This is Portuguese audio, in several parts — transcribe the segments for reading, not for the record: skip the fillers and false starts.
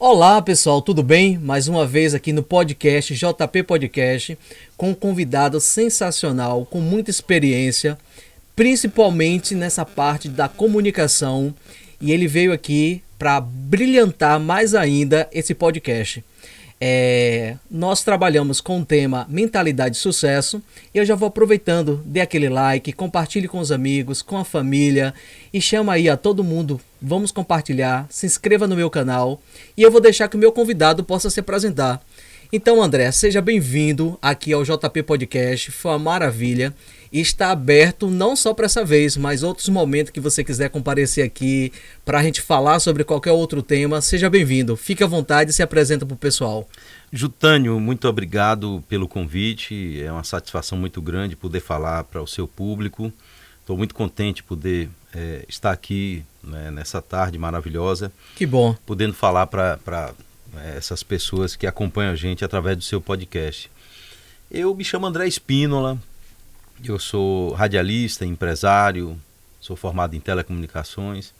Olá pessoal, tudo bem? Mais uma vez aqui no podcast JP Podcast com um convidado sensacional, com muita experiência, principalmente nessa parte da comunicação, e ele veio aqui para brilhantar mais ainda esse podcast. Nós trabalhamos com o tema Mentalidade de Sucesso e eu já vou aproveitando, dê aquele like, compartilhe com os amigos, com a família e chama aí a todo mundo, vamos compartilhar, se inscreva no meu canal e eu vou deixar que o meu convidado possa se apresentar. Então André, seja bem-vindo aqui ao JP Podcast, foi uma maravilha e está aberto não só para essa vez, mas outros momentos que você quiser comparecer aqui para a gente falar sobre qualquer outro tema, seja bem-vindo, fique à vontade e se apresenta para o pessoal. Jutânio, muito obrigado pelo convite, é uma satisfação muito grande poder falar para o seu público, estou muito contente de poder estar aqui, né, nessa tarde maravilhosa. Que bom. Podendo falar para essas pessoas que acompanham a gente através do seu podcast. Eu me chamo André Spínola, eu sou radialista, empresário, sou formado em telecomunicações,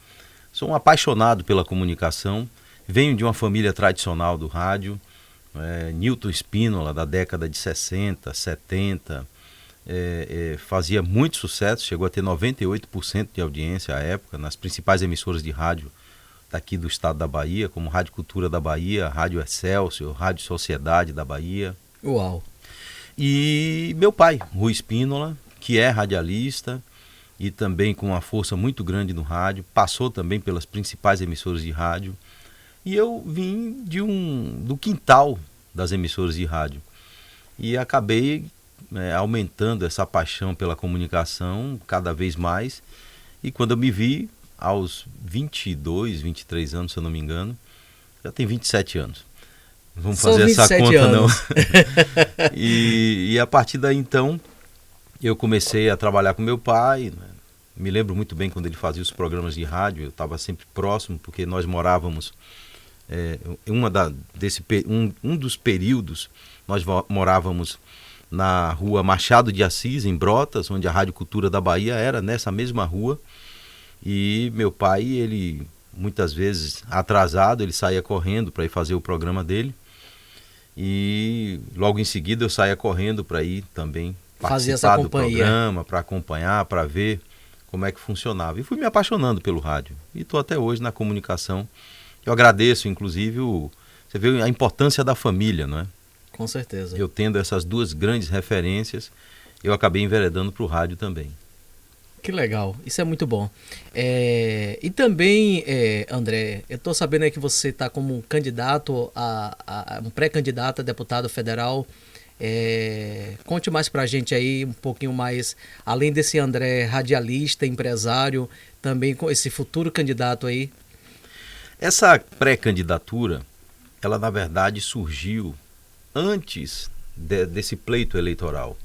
sou um apaixonado pela comunicação, venho de uma família tradicional do rádio, Newton Spínola, da década de 60, 70, fazia muito sucesso, chegou a ter 98% de audiência à época, nas principais emissoras de rádio daqui do estado da Bahia, como Rádio Cultura da Bahia, Rádio Excelsior, Rádio Sociedade da Bahia. Uau! E meu pai, Rui Spínola, que é radialista e também com uma força muito grande no rádio, passou também pelas principais emissoras de rádio. E eu vim do quintal das emissoras de rádio. E acabei aumentando essa paixão pela comunicação cada vez mais. E quando eu me vi, aos 22, 23 anos, se eu não me engano, já tem 27 anos. Vamos fazer essa conta, anos. não? E a partir daí, então, eu comecei a trabalhar com meu pai. Né? Me lembro muito bem quando ele fazia os programas de rádio, eu estava sempre próximo, porque nós morávamos, um dos períodos, nós morávamos na rua Machado de Assis, em Brotas, onde a Rádio Cultura da Bahia era nessa mesma rua. E meu pai, ele muitas vezes atrasado, ele saía correndo para ir fazer o programa dele. E logo em seguida eu saía correndo para ir também participar do programa, para acompanhar, para ver como é que funcionava. E fui me apaixonando pelo rádio. E estou até hoje na comunicação. Eu agradeço, inclusive, você vê a importância da família, não é? Com certeza. Eu tendo essas duas grandes referências, eu acabei enveredando para o rádio também. Que legal, isso é muito bom. E também, André, eu estou sabendo aí que você está como candidato um pré-candidato a deputado federal. Conte mais pra gente aí um pouquinho mais, além desse André radialista, empresário, também com esse futuro candidato aí. Essa pré-candidatura, ela na verdade surgiu antes desse pleito eleitoral.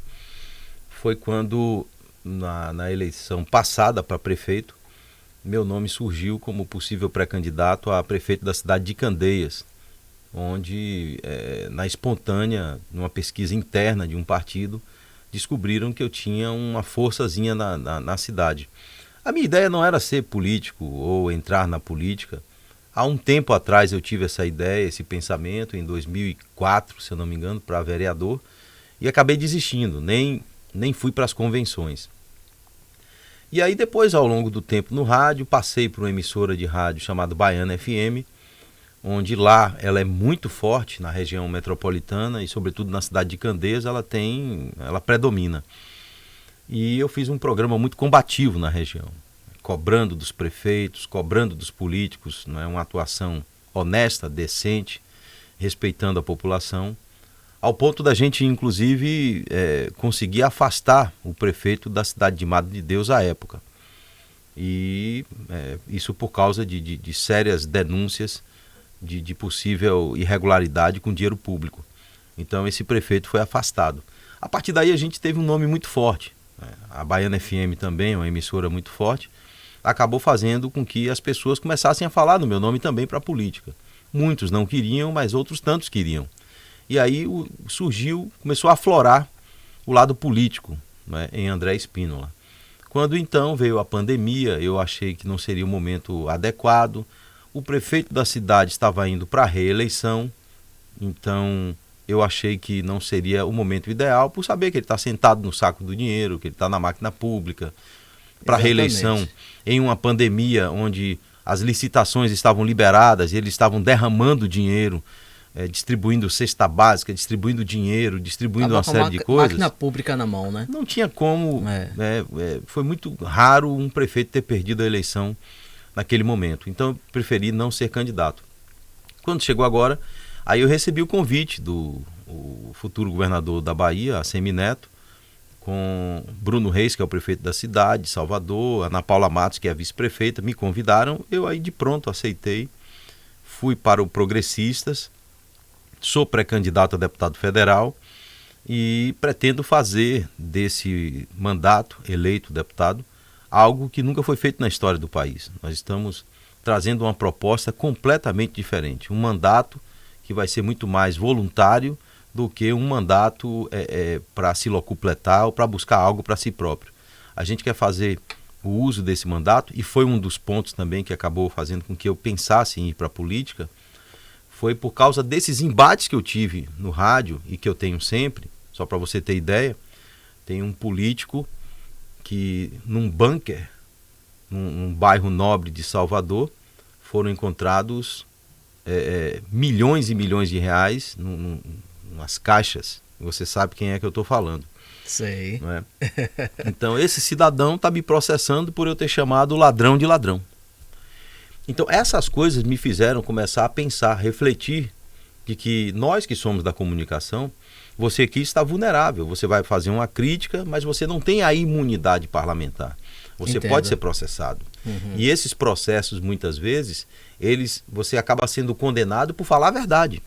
Foi quando na eleição passada para prefeito, meu nome surgiu como possível pré-candidato a prefeito da cidade de Candeias, onde, na espontânea, numa pesquisa interna de um partido, descobriram que eu tinha uma forçazinha na cidade. A minha ideia não era ser político ou entrar na política. Há um tempo atrás eu tive essa ideia, esse pensamento, em 2004, se eu não me engano, para vereador, e acabei desistindo, nem fui para as convenções. E aí depois, ao longo do tempo no rádio, passei por uma emissora de rádio chamada Baiana FM, onde lá ela é muito forte na região metropolitana e sobretudo na cidade de Candeias ela predomina. E eu fiz um programa muito combativo na região, cobrando dos prefeitos, cobrando dos políticos, não é, uma atuação honesta, decente, respeitando a população, ao ponto da gente, inclusive, conseguir afastar o prefeito da cidade de Madre de Deus à época. E isso por causa de sérias denúncias de possível irregularidade com dinheiro público. Então esse prefeito foi afastado. A partir daí a gente teve um nome muito forte. A Baiana FM também, uma emissora muito forte, acabou fazendo com que as pessoas começassem a falar no meu nome também para a política. Muitos não queriam, mas outros tantos queriam. E aí começou a aflorar o lado político, né, em André Spínola. Quando então veio a pandemia, eu achei que não seria o momento adequado. O prefeito da cidade estava indo para a reeleição, então eu achei que não seria o momento ideal, por saber que ele está sentado no saco do dinheiro, que ele está na máquina pública, para a reeleição, em uma pandemia onde as licitações estavam liberadas e eles estavam derramando dinheiro, distribuindo cesta básica, distribuindo dinheiro, distribuindo uma série de coisas. Máquina pública na mão, né? Não tinha como, foi muito raro um prefeito ter perdido a eleição naquele momento. Então eu preferi não ser candidato. Quando chegou agora, aí eu recebi o convite do futuro governador da Bahia, Assemineto, com Bruno Reis, que é o prefeito da cidade, Salvador, Ana Paula Matos, que é a vice-prefeita, me convidaram, eu aí de pronto aceitei, fui para o Progressistas, sou pré-candidato a deputado federal e pretendo fazer desse mandato, eleito deputado, algo que nunca foi feito na história do país. Nós estamos trazendo uma proposta completamente diferente, um mandato que vai ser muito mais voluntário do que um mandato para se locupletar ou para buscar algo para si próprio. A gente quer fazer o uso desse mandato, e foi um dos pontos também que acabou fazendo com que eu pensasse em ir para a política, foi por causa desses embates que eu tive no rádio e que eu tenho sempre. Só para você ter ideia, tem um político que num bunker, num bairro nobre de Salvador, foram encontrados milhões e milhões de reais umas caixas. Você sabe quem é que eu estou falando. Sei. Não é? Então esse cidadão está me processando por eu ter chamado ladrão de ladrão. Então essas coisas me fizeram começar a pensar, refletir, de que nós que somos da comunicação, você aqui está vulnerável. Você vai fazer uma crítica, mas você não tem a imunidade parlamentar. Você Entendo. pode ser processado. Uhum. E esses processos, muitas vezes, você acaba sendo condenado por falar a verdade.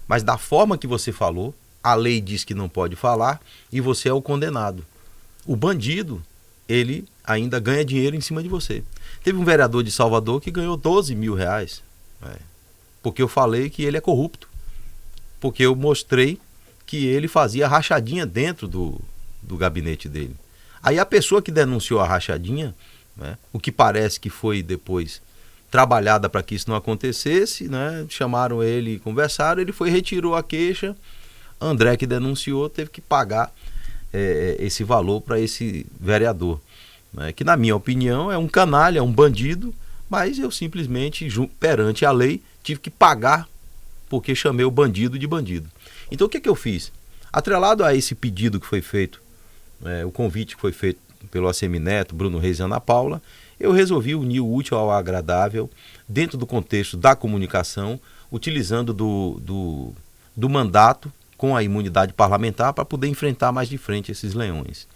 Mas da forma que você falou, a lei diz que não pode falar e você é o condenado. O bandido, ele ainda ganha dinheiro em cima de você. Teve um vereador de Salvador que ganhou 12 mil reais, porque eu falei que ele é corrupto. Porque eu mostrei que ele fazia rachadinha dentro do gabinete dele. Aí a pessoa que denunciou a rachadinha, o que parece que foi depois trabalhada para que isso não acontecesse, chamaram ele e conversaram, ele foi, retirou a queixa, André, que denunciou, teve que pagar esse valor para esse vereador, que na minha opinião é um canalha, é um bandido, mas eu simplesmente, perante a lei, tive que pagar porque chamei o bandido de bandido. Então o que eu fiz? Atrelado a esse pedido que foi feito, o convite que foi feito pelo Assemineto, Bruno Reis e Ana Paula, eu resolvi unir o útil ao agradável dentro do contexto da comunicação, utilizando do mandato com a imunidade parlamentar para poder enfrentar mais de frente esses leões.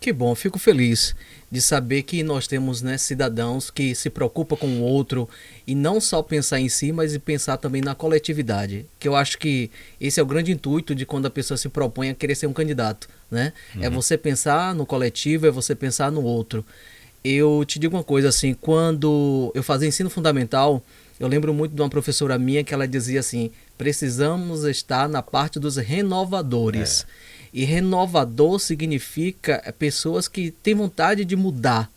Que bom, fico feliz de saber que nós temos, cidadãos que se preocupam com o outro e não só pensar em si, mas pensar também na coletividade, que eu acho que esse é o grande intuito de quando a pessoa se propõe a querer ser um candidato, É você pensar no coletivo, é você pensar no outro. Eu te digo uma coisa assim, quando eu fazia ensino fundamental, eu lembro muito de uma professora minha que ela dizia assim, precisamos estar na parte dos renovadores. E renovador significa pessoas que têm vontade de mudar,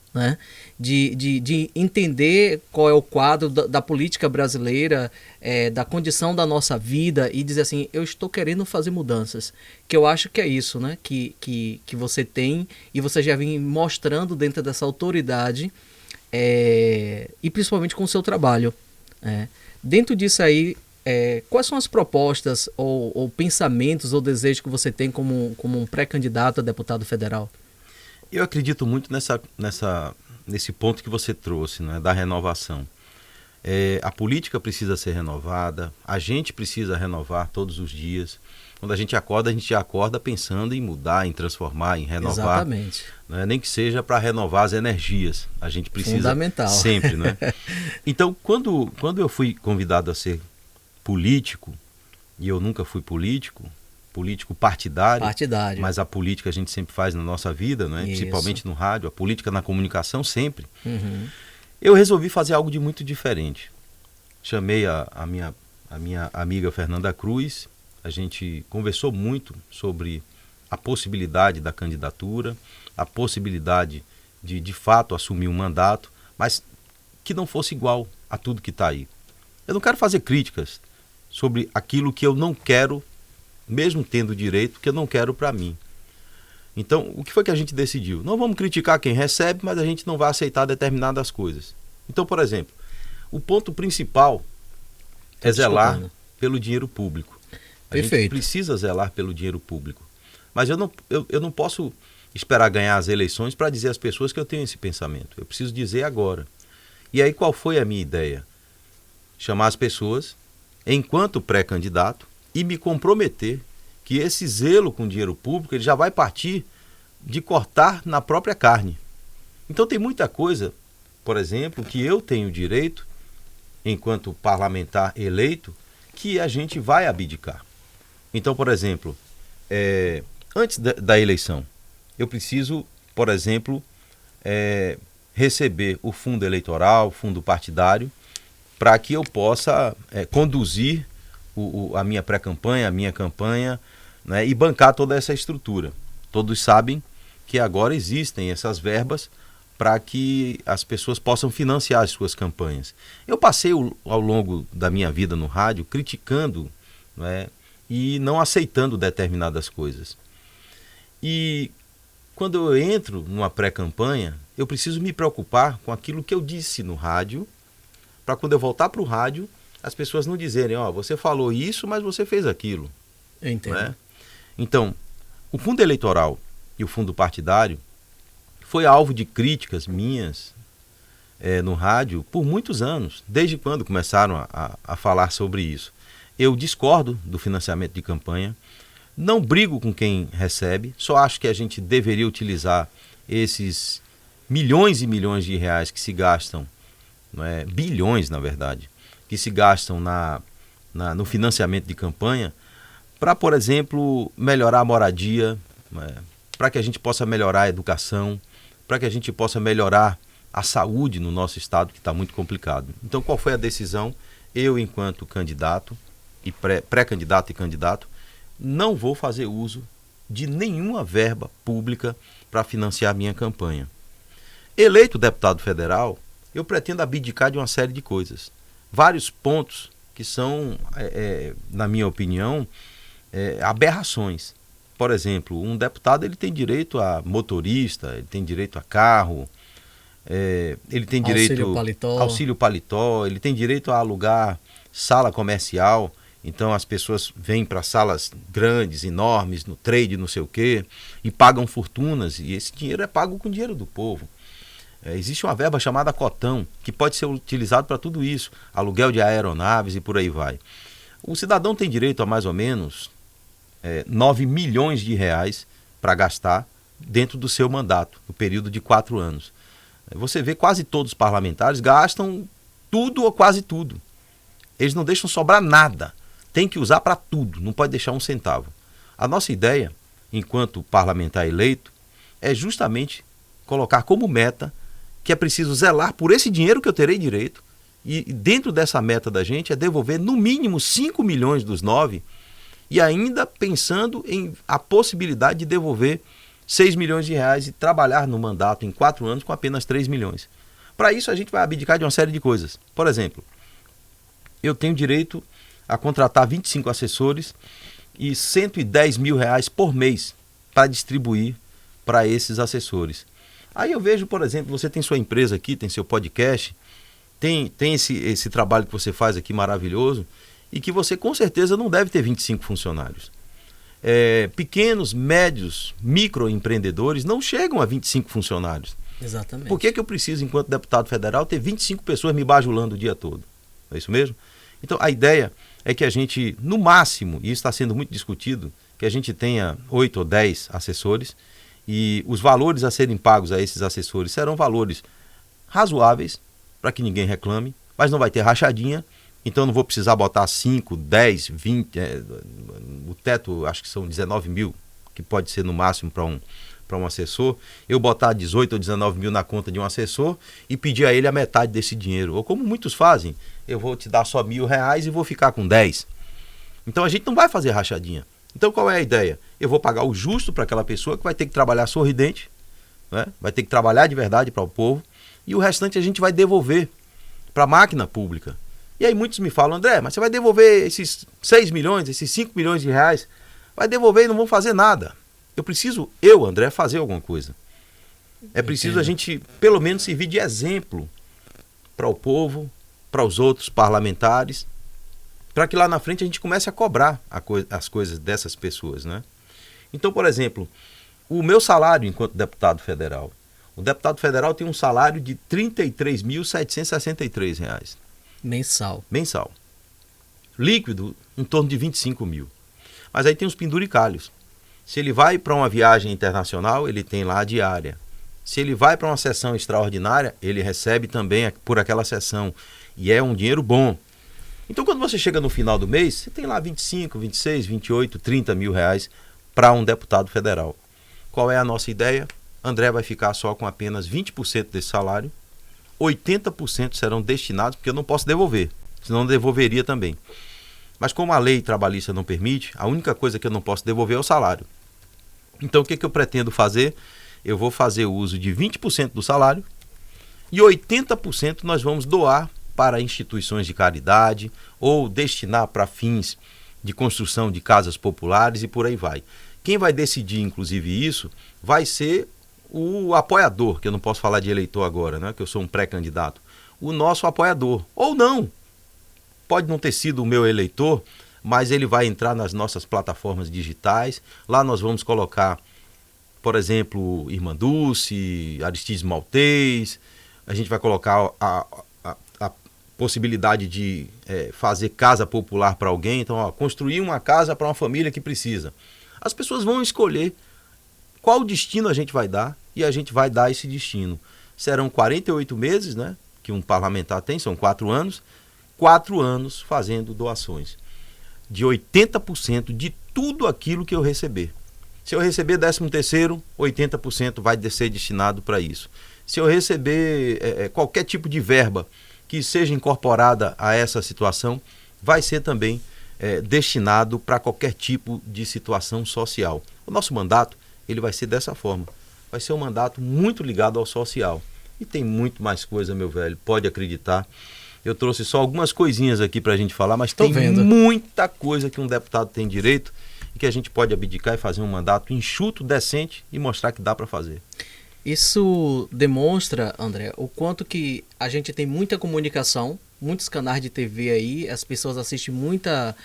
de entender qual é o quadro da política brasileira, da condição da nossa vida e dizer assim, eu estou querendo fazer mudanças. Que eu acho que é isso, que você tem e você já vem mostrando dentro dessa autoridade e principalmente com o seu trabalho. Dentro disso aí, quais são as propostas ou pensamentos ou desejos que você tem como um pré-candidato a deputado federal? Eu acredito muito nesse ponto que você trouxe, da renovação. A política precisa ser renovada, a gente precisa renovar todos os dias. Quando a gente já acorda pensando em mudar, em transformar, em renovar. Exatamente. Nem que seja para renovar as energias. A gente precisa fundamental. Sempre. Então, quando eu fui convidado a ser político, e eu nunca fui político partidário, mas a política a gente sempre faz na nossa vida, principalmente no rádio, a política na comunicação sempre. Uhum. Eu resolvi fazer algo de muito diferente. Chamei a minha amiga Fernanda Cruz, a gente conversou muito sobre a possibilidade da candidatura, a possibilidade de fato assumir um mandato, mas que não fosse igual, a tudo que está aí. Eu não quero fazer críticas sobre aquilo que eu não quero, mesmo tendo direito, que eu não quero para mim. Então, o que foi que a gente decidiu? Não vamos criticar quem recebe, mas a gente não vai aceitar determinadas coisas. Então, por exemplo, o ponto principal é zelar pelo dinheiro público. A gente precisa zelar pelo dinheiro público. Mas eu não posso esperar ganhar as eleições para dizer às pessoas que eu tenho esse pensamento. Eu preciso dizer agora. E aí qual foi a minha ideia? Chamar as pessoas, enquanto pré-candidato, e me comprometer que esse zelo com o dinheiro público ele já vai partir de cortar na própria carne. Então tem muita coisa, por exemplo, que eu tenho direito, enquanto parlamentar eleito, que a gente vai abdicar. Então, por exemplo, antes da eleição, eu preciso, por exemplo, receber o fundo eleitoral, o fundo partidário, para que eu possa conduzir a minha pré-campanha, a minha campanha, né, e bancar toda essa estrutura. Todos sabem que agora existem essas verbas para que as pessoas possam financiar as suas campanhas. Eu passei ao longo da minha vida no rádio criticando, né, e não aceitando determinadas coisas. E quando eu entro numa pré-campanha, eu preciso me preocupar com aquilo que eu disse no rádio, para quando eu voltar para o rádio, as pessoas não dizerem, você falou isso, mas você fez aquilo. Eu entendo. Né? Então, o fundo eleitoral e o fundo partidário foi alvo de críticas minhas no rádio por muitos anos, desde quando começaram a falar sobre isso. Eu discordo do financiamento de campanha, não brigo com quem recebe, só acho que a gente deveria utilizar esses milhões e milhões de reais que se gastam, bilhões na verdade, que se gastam no financiamento de campanha, para, por exemplo, melhorar a moradia, para que a gente possa melhorar a educação, para que a gente possa melhorar a saúde no nosso estado, que está muito complicado. Então, qual foi a decisão? Eu, enquanto candidato, e pré-candidato e candidato, não vou fazer uso de nenhuma verba pública para financiar minha campanha. Eleito deputado federal, eu pretendo abdicar de uma série de coisas. Vários pontos que são, na minha opinião, aberrações. Por exemplo, um deputado ele tem direito a motorista, ele tem direito a carro, ele tem direito a auxílio paletó, ele tem direito a alugar sala comercial. Então as pessoas vêm para salas grandes, enormes, no trade, não sei o quê, e pagam fortunas, e esse dinheiro é pago com dinheiro do povo. Existe uma verba chamada cotão, que pode ser utilizado para tudo isso, aluguel de aeronaves e por aí vai. O cidadão tem direito a mais ou menos 9 milhões de reais para gastar dentro do seu mandato, no período de 4 anos. Você vê quase todos os parlamentares gastam tudo ou quase tudo. Eles não deixam sobrar nada. Tem que usar para tudo, não pode deixar um centavo. A nossa ideia, enquanto parlamentar eleito, é justamente colocar como meta que é preciso zelar por esse dinheiro que eu terei direito, e dentro dessa meta da gente é devolver no mínimo 5 milhões dos 9, e ainda pensando em a possibilidade de devolver 6 milhões de reais e trabalhar no mandato em 4 anos com apenas 3 milhões. Para isso a gente vai abdicar de uma série de coisas. Por exemplo, eu tenho direito a contratar 25 assessores e 110 mil reais por mês para distribuir para esses assessores. Aí eu vejo, por exemplo, você tem sua empresa aqui, tem seu podcast, tem esse trabalho que você faz aqui maravilhoso, e que você com certeza não deve ter 25 funcionários. Pequenos, médios, microempreendedores não chegam a 25 funcionários. Exatamente. Por que eu preciso, enquanto deputado federal, ter 25 pessoas me bajulando o dia todo? É isso mesmo? Então a ideia é que a gente, no máximo, e isso está sendo muito discutido, que a gente tenha 8 ou 10 assessores, e os valores a serem pagos a esses assessores serão valores razoáveis, para que ninguém reclame, mas não vai ter rachadinha, então não vou precisar botar 5, 10, 20, o teto acho que são 19 mil, que pode ser no máximo para um assessor, eu botar 18 ou 19 mil na conta de um assessor e pedir a ele a metade desse dinheiro. Ou como muitos fazem, eu vou te dar só R$1.000 e vou ficar com 10. Então a gente não vai fazer rachadinha. Então qual é a ideia? Eu vou pagar o justo para aquela pessoa que vai ter que trabalhar sorridente, né? Vai ter que trabalhar de verdade para o povo, e o restante a gente vai devolver para a máquina pública. E aí muitos me falam, André, mas você vai devolver esses 6 milhões, esses 5 milhões de reais, vai devolver e não vão fazer nada. Eu, André, fazer alguma coisa. É preciso a gente, pelo menos, servir de exemplo para o povo, para os outros parlamentares, para que lá na frente a gente comece a cobrar as coisas dessas pessoas, né? Então, por exemplo, o meu salário enquanto deputado federal, o deputado federal tem um salário de R$ 33.763. Mensal. Líquido, em torno de 25 mil. Mas aí tem os penduricalhos. Se ele vai para uma viagem internacional, ele tem lá a diária. Se ele vai para uma sessão extraordinária, ele recebe também por aquela sessão. E é um dinheiro bom. Então, quando você chega no final do mês, você tem lá 25, 26, 28, 30 mil reais para um deputado federal. Qual é a nossa ideia? André vai ficar só com apenas 20% desse salário. 80% serão destinados, porque eu não posso devolver, senão eu devolveria também. Mas como a lei trabalhista não permite, a única coisa que eu não posso devolver é o salário. Então o que eu pretendo fazer? Eu vou fazer o uso de 20% do salário e 80% nós vamos doar para instituições de caridade ou destinar para fins de construção de casas populares e por aí vai. Quem vai decidir, inclusive, isso vai ser o apoiador, que eu não posso falar de eleitor agora, né? Que eu sou um pré-candidato. O nosso apoiador. Ou não. Pode não ter sido o meu eleitor, mas ele vai entrar nas nossas plataformas digitais. Lá nós vamos colocar, por exemplo, Irmã Dulce, Aristides Maltês. A gente vai colocar a possibilidade de fazer casa popular para alguém. Então, construir uma casa para uma família que precisa. As pessoas vão escolher qual destino a gente vai dar e a gente vai dar esse destino. Serão 48 meses, né, que um parlamentar tem, são 4 anos. 4 anos fazendo doações. De 80% de tudo aquilo que eu receber. Se eu receber 13º, 80% vai ser destinado para isso. Se eu receber qualquer tipo de verba que seja incorporada a essa situação, vai ser também destinado para qualquer tipo de situação social. O nosso mandato, ele vai ser dessa forma. Vai ser um mandato muito ligado ao social. E tem muito mais coisa, meu velho, pode acreditar. Eu trouxe só algumas coisinhas aqui para a gente falar, mas tem muita coisa que um deputado tem direito e que a gente pode abdicar e fazer um mandato enxuto, decente e mostrar que dá para fazer. Isso demonstra, André, o quanto que a gente tem muita comunicação, muitos canais de TV aí, as pessoas assistem muita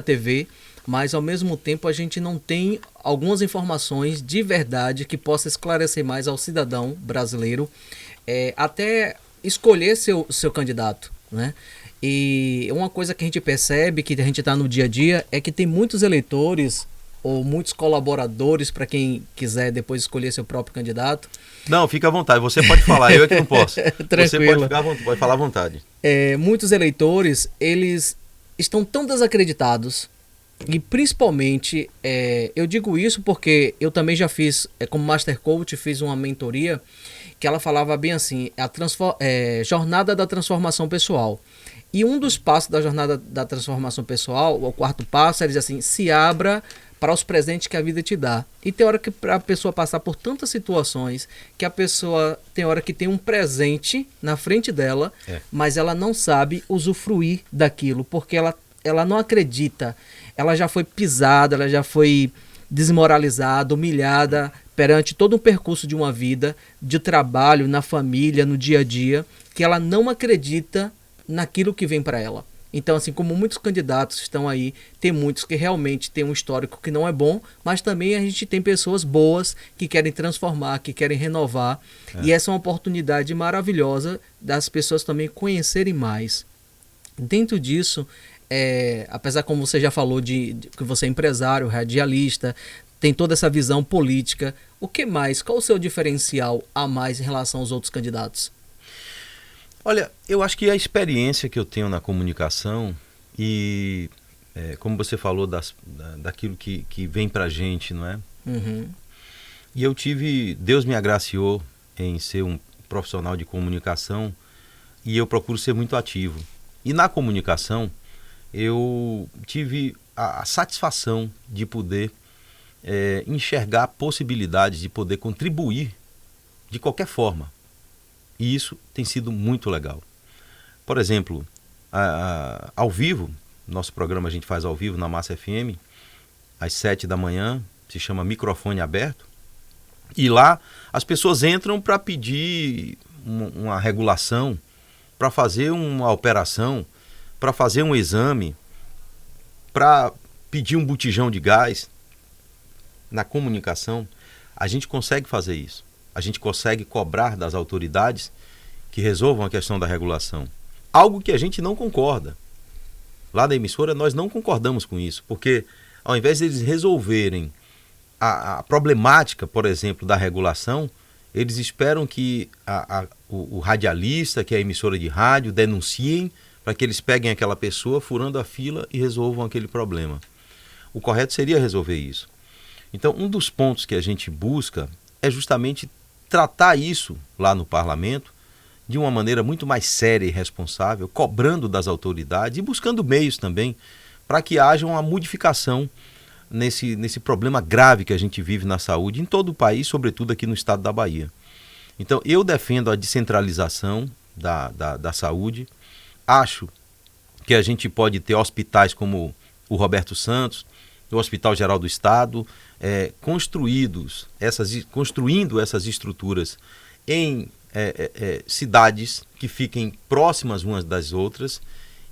TV, mas ao mesmo tempo a gente não tem algumas informações de verdade que possa esclarecer mais ao cidadão brasileiro, até escolher seu candidato, né? E uma coisa que a gente percebe, que a gente está no dia a dia, é que tem muitos eleitores ou muitos colaboradores para quem quiser depois escolher seu próprio candidato. Não, fica à vontade, você pode falar, eu é que não posso. Tranquilo. Você pode falar à vontade. Muitos eleitores, eles estão tão desacreditados e principalmente, eu digo isso porque eu também já fiz, como Master Coach, fiz uma mentoria que ela falava bem assim, jornada da transformação pessoal. E um dos passos da jornada da transformação pessoal, o 4º passo, é dizer assim, se abra para os presentes que a vida te dá. E tem hora que a pessoa passar por tantas situações que a pessoa tem hora que tem um presente na frente dela, mas ela não sabe usufruir daquilo, porque ela não acredita. Ela já foi pisada, ela já foi desmoralizada, humilhada perante todo um percurso de uma vida, de trabalho, na família, no dia a dia, que ela não acredita naquilo que vem para ela. Então, assim, como muitos candidatos estão aí, tem muitos que realmente têm um histórico que não é bom, mas também a gente tem pessoas boas que querem transformar, que querem renovar. E essa é uma oportunidade maravilhosa das pessoas também conhecerem mais. Dentro disso, apesar, como você já falou, de que você é empresário, radialista, tem toda essa visão política, o que mais? Qual o seu diferencial a mais em relação aos outros candidatos? Olha, eu acho que a experiência que eu tenho na comunicação e, como você falou, daquilo que vem pra gente, não é? Uhum. E Deus me agraciou em ser um profissional de comunicação e eu procuro ser muito ativo. E na comunicação, eu tive a satisfação de poder enxergar possibilidades de poder contribuir de qualquer forma. E isso tem sido muito legal. Por exemplo, ao vivo, nosso programa a gente faz ao vivo na Massa FM, às 7 da manhã, se chama Microfone Aberto, e lá as pessoas entram para pedir uma regulação, para fazer uma operação, para fazer um exame, para pedir um botijão de gás. Na comunicação, a gente consegue fazer isso. A gente consegue cobrar das autoridades que resolvam a questão da regulação. Algo que a gente não concorda. Lá da emissora, nós não concordamos com isso, porque ao invés de eles resolverem a problemática, por exemplo, da regulação, eles esperam que o radialista, que é a emissora de rádio, denunciem para que eles peguem aquela pessoa furando a fila e resolvam aquele problema. O correto seria resolver isso. Então, um dos pontos que a gente busca é justamente tratar isso lá no parlamento de uma maneira muito mais séria e responsável, cobrando das autoridades e buscando meios também para que haja uma modificação nesse problema grave que a gente vive na saúde em todo o país, sobretudo aqui no estado da Bahia. Então, eu defendo a descentralização da saúde. Acho que a gente pode ter hospitais como o Roberto Santos, o Hospital Geral do Estado, construindo essas estruturas em cidades que fiquem próximas umas das outras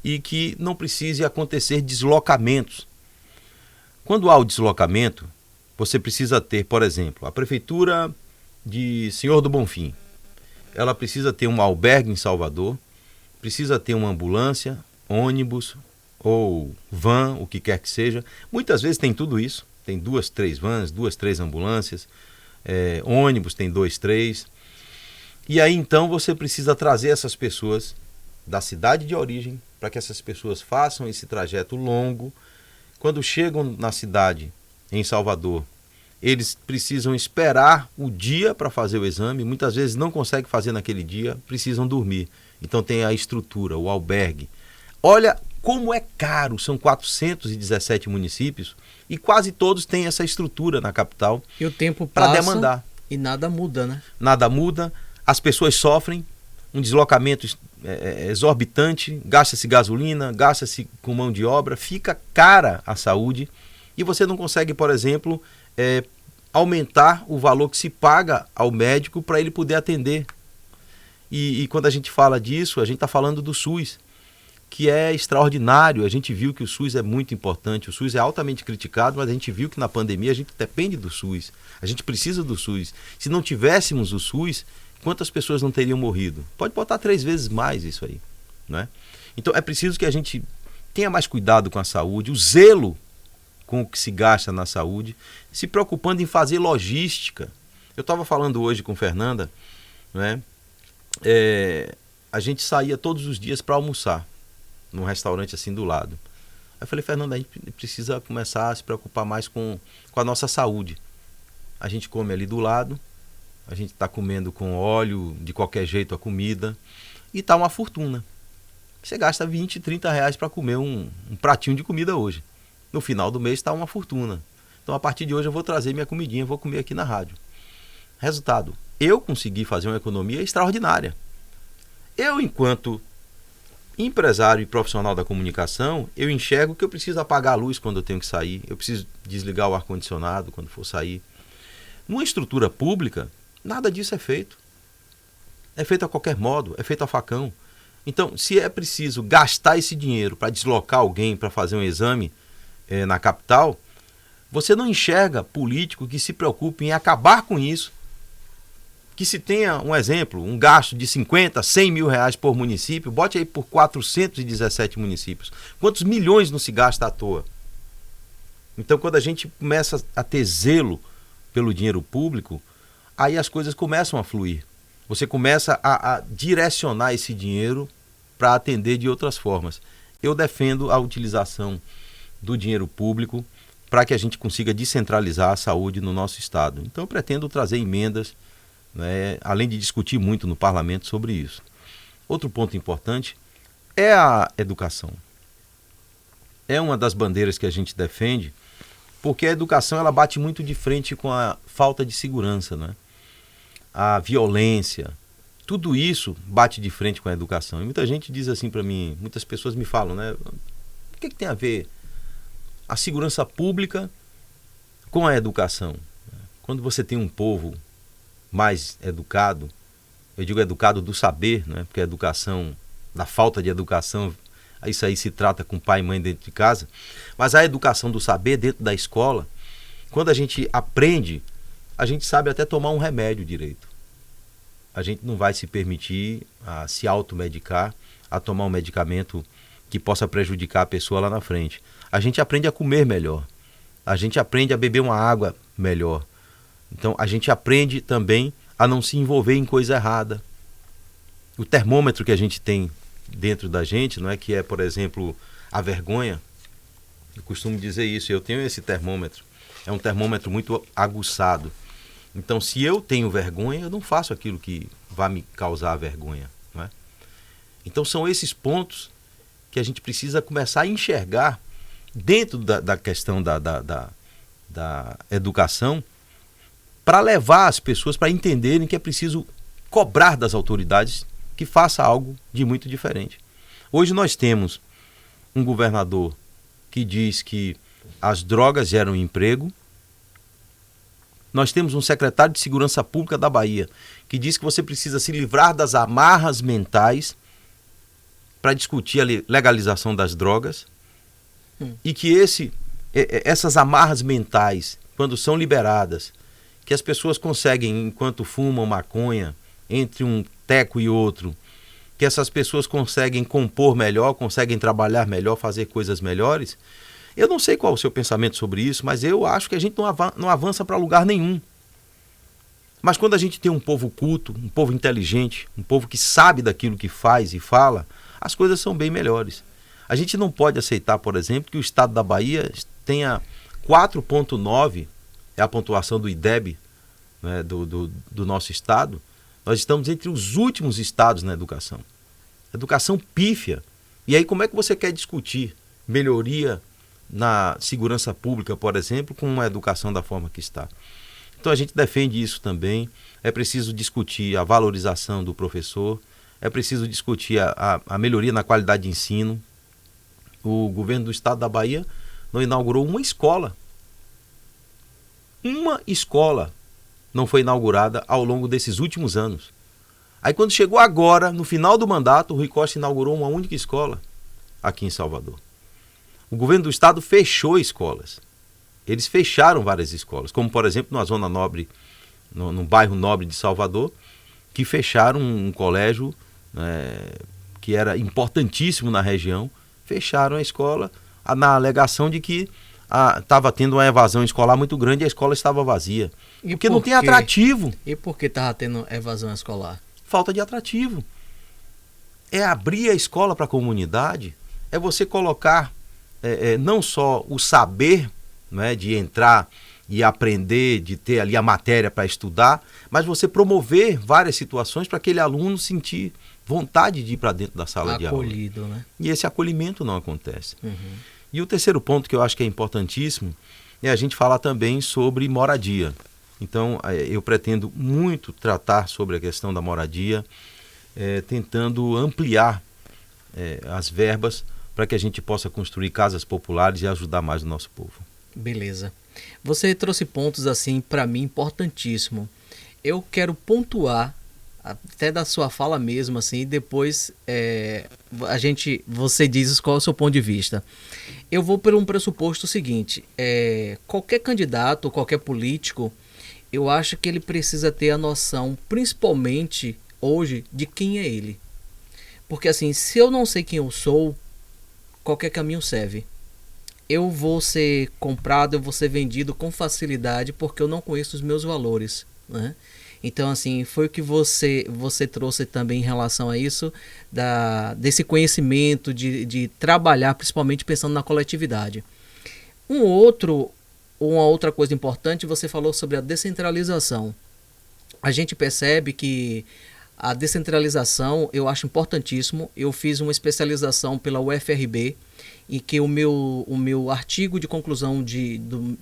e que não precise acontecer deslocamentos. Quando há o deslocamento, você precisa ter, por exemplo, a Prefeitura de Senhor do Bonfim. Ela precisa ter um albergue em Salvador, precisa ter uma ambulância, ônibus ou van, o que quer que seja. Muitas vezes tem tudo isso. Tem 2, 3 vans, 2, 3 ambulâncias, ônibus tem 2, 3. E aí então você precisa trazer essas pessoas da cidade de origem para que essas pessoas façam esse trajeto longo. Quando chegam na cidade, em Salvador, eles precisam esperar o dia para fazer o exame. Muitas vezes não conseguem fazer naquele dia, precisam dormir. Então tem a estrutura, o albergue. Olha como é caro, são 417 municípios e quase todos têm essa estrutura na capital. E o tempo passa para demandar. E nada muda, né? Nada muda, as pessoas sofrem, um deslocamento exorbitante, gasta-se gasolina, gasta-se com mão de obra, fica cara a saúde e você não consegue, por exemplo, aumentar o valor que se paga ao médico para ele poder atender. E quando a gente fala disso, a gente está falando do SUS, que é extraordinário. A gente viu que o SUS é muito importante, o SUS é altamente criticado, mas a gente viu que na pandemia a gente depende do SUS, a gente precisa do SUS. Se não tivéssemos o SUS, quantas pessoas não teriam morrido? Pode botar 3 vezes mais isso aí, não é? Então é preciso que a gente tenha mais cuidado com a saúde, o zelo com o que se gasta na saúde, se preocupando em fazer logística. Eu estava falando hoje com Fernanda, não é? A gente saía todos os dias para almoçar num restaurante assim do lado. Aí eu falei, Fernanda, a gente precisa começar a se preocupar mais com a nossa saúde. A gente come ali do lado, a gente está comendo com óleo, de qualquer jeito a comida, e está uma fortuna. Você gasta 20, 30 reais para comer um pratinho de comida hoje. No final do mês está uma fortuna. Então a partir de hoje eu vou trazer minha comidinha, vou comer aqui na rádio. Resultado, eu consegui fazer uma economia extraordinária. Eu, enquanto empresário e profissional da comunicação, eu enxergo que eu preciso apagar a luz quando eu tenho que sair, eu preciso desligar o ar-condicionado quando for sair. Numa estrutura pública, nada disso é feito. É feito a qualquer modo, é feito a facão. Então, se é preciso gastar esse dinheiro para deslocar alguém para fazer um exame na capital, você não enxerga político que se preocupe em acabar com isso. Que se tenha, um exemplo, um gasto de 50, 100 mil reais por município, bote aí por 417 municípios. Quantos milhões não se gasta à toa? Então, quando a gente começa a ter zelo pelo dinheiro público, aí as coisas começam a fluir. Você começa a direcionar esse dinheiro para atender de outras formas. Eu defendo a utilização do dinheiro público para que a gente consiga descentralizar a saúde no nosso estado. Então, eu pretendo trazer emendas, né, além de discutir muito no parlamento sobre isso. Outro ponto importante é a educação. É uma das bandeiras que a gente defende, porque a educação ela bate muito de frente com a falta de segurança, né? A violência, tudo isso bate de frente com a educação. E muita gente diz assim para mim, muitas pessoas me falam, né? O que tem a ver a segurança pública com a educação? Quando você tem um povo mais educado, eu digo educado do saber, né? Porque a educação, da falta de educação, isso aí se trata com pai e mãe dentro de casa, mas a educação do saber dentro da escola, quando a gente aprende, a gente sabe até tomar um remédio direito. A gente não vai se permitir a se automedicar, a tomar um medicamento que possa prejudicar a pessoa lá na frente. A gente aprende a comer melhor. A gente aprende a beber uma água melhor. Então, a gente aprende também a não se envolver em coisa errada. O termômetro que a gente tem dentro da gente, não é, que é, por exemplo, a vergonha. Eu costumo dizer isso, eu tenho esse termômetro. É um termômetro muito aguçado. Então, se eu tenho vergonha, eu não faço aquilo que vai me causar vergonha. Não é? Então, são esses pontos que a gente precisa começar a enxergar dentro da questão da educação, para levar as pessoas para entenderem que é preciso cobrar das autoridades que faça algo de muito diferente. Hoje nós temos um governador que diz que as drogas geram emprego. Nós temos um secretário de Segurança Pública da Bahia que diz que você precisa se livrar das amarras mentais para discutir a legalização das drogas e que essas amarras mentais, quando são liberadas, que as pessoas conseguem, enquanto fumam maconha, entre um teco e outro, que essas pessoas conseguem compor melhor, conseguem trabalhar melhor, fazer coisas melhores. Eu não sei qual é o seu pensamento sobre isso, mas eu acho que a gente não avança para lugar nenhum. Mas quando a gente tem um povo culto, um povo inteligente, um povo que sabe daquilo que faz e fala, as coisas são bem melhores. A gente não pode aceitar, por exemplo, que o estado da Bahia tenha 4,9, é a pontuação do IDEB, né, do nosso estado. Nós estamos entre os últimos estados na educação. Educação pífia. E aí como é que você quer discutir melhoria na segurança pública, por exemplo, com uma educação da forma que está? Então a gente defende isso também. É preciso discutir a valorização do professor, é preciso discutir a melhoria na qualidade de ensino. O governo do estado da Bahia não inaugurou uma escola. Uma escola não foi inaugurada ao longo desses últimos anos. Aí quando chegou agora, no final do mandato, o Rui Costa inaugurou uma única escola aqui em Salvador. O governo do estado fechou escolas. Eles fecharam várias escolas, como por exemplo na zona nobre, no bairro nobre de Salvador, que fecharam um colégio que era importantíssimo na região, fecharam a escola na alegação de que estava tendo uma evasão escolar muito grande e a escola estava vazia. Porque não tem atrativo. E por que estava tendo evasão escolar? Falta de atrativo. É abrir a escola para a comunidade, é você colocar não só o saber, né, de entrar e aprender, de ter ali a matéria para estudar, mas você promover várias situações para aquele aluno sentir vontade de ir para dentro da sala de aula. Acolhido, né? E esse acolhimento não acontece. Uhum. E o terceiro ponto que eu acho que é importantíssimo é a gente falar também sobre moradia. Então, eu pretendo muito tratar sobre a questão da moradia, tentando ampliar as verbas para que a gente possa construir casas populares e ajudar mais o nosso povo. Beleza. Você trouxe pontos assim para mim importantíssimo. Eu quero pontuar até da sua fala mesmo assim, e depois você diz qual é o seu ponto de vista. Eu vou por um pressuposto seguinte: qualquer candidato, qualquer político, eu acho que ele precisa ter a noção, principalmente hoje, de quem é ele. Porque assim, se eu não sei quem eu sou, qualquer caminho serve. Eu vou ser comprado, eu vou ser vendido com facilidade porque eu não conheço os meus valores, né? Então, assim, foi o que você trouxe também em relação a isso, desse conhecimento de trabalhar, principalmente pensando na coletividade. Uma outra coisa importante, você falou sobre a descentralização. A gente percebe que a descentralização eu acho importantíssimo. Eu fiz uma especialização pela UFRB, e que o meu artigo de conclusão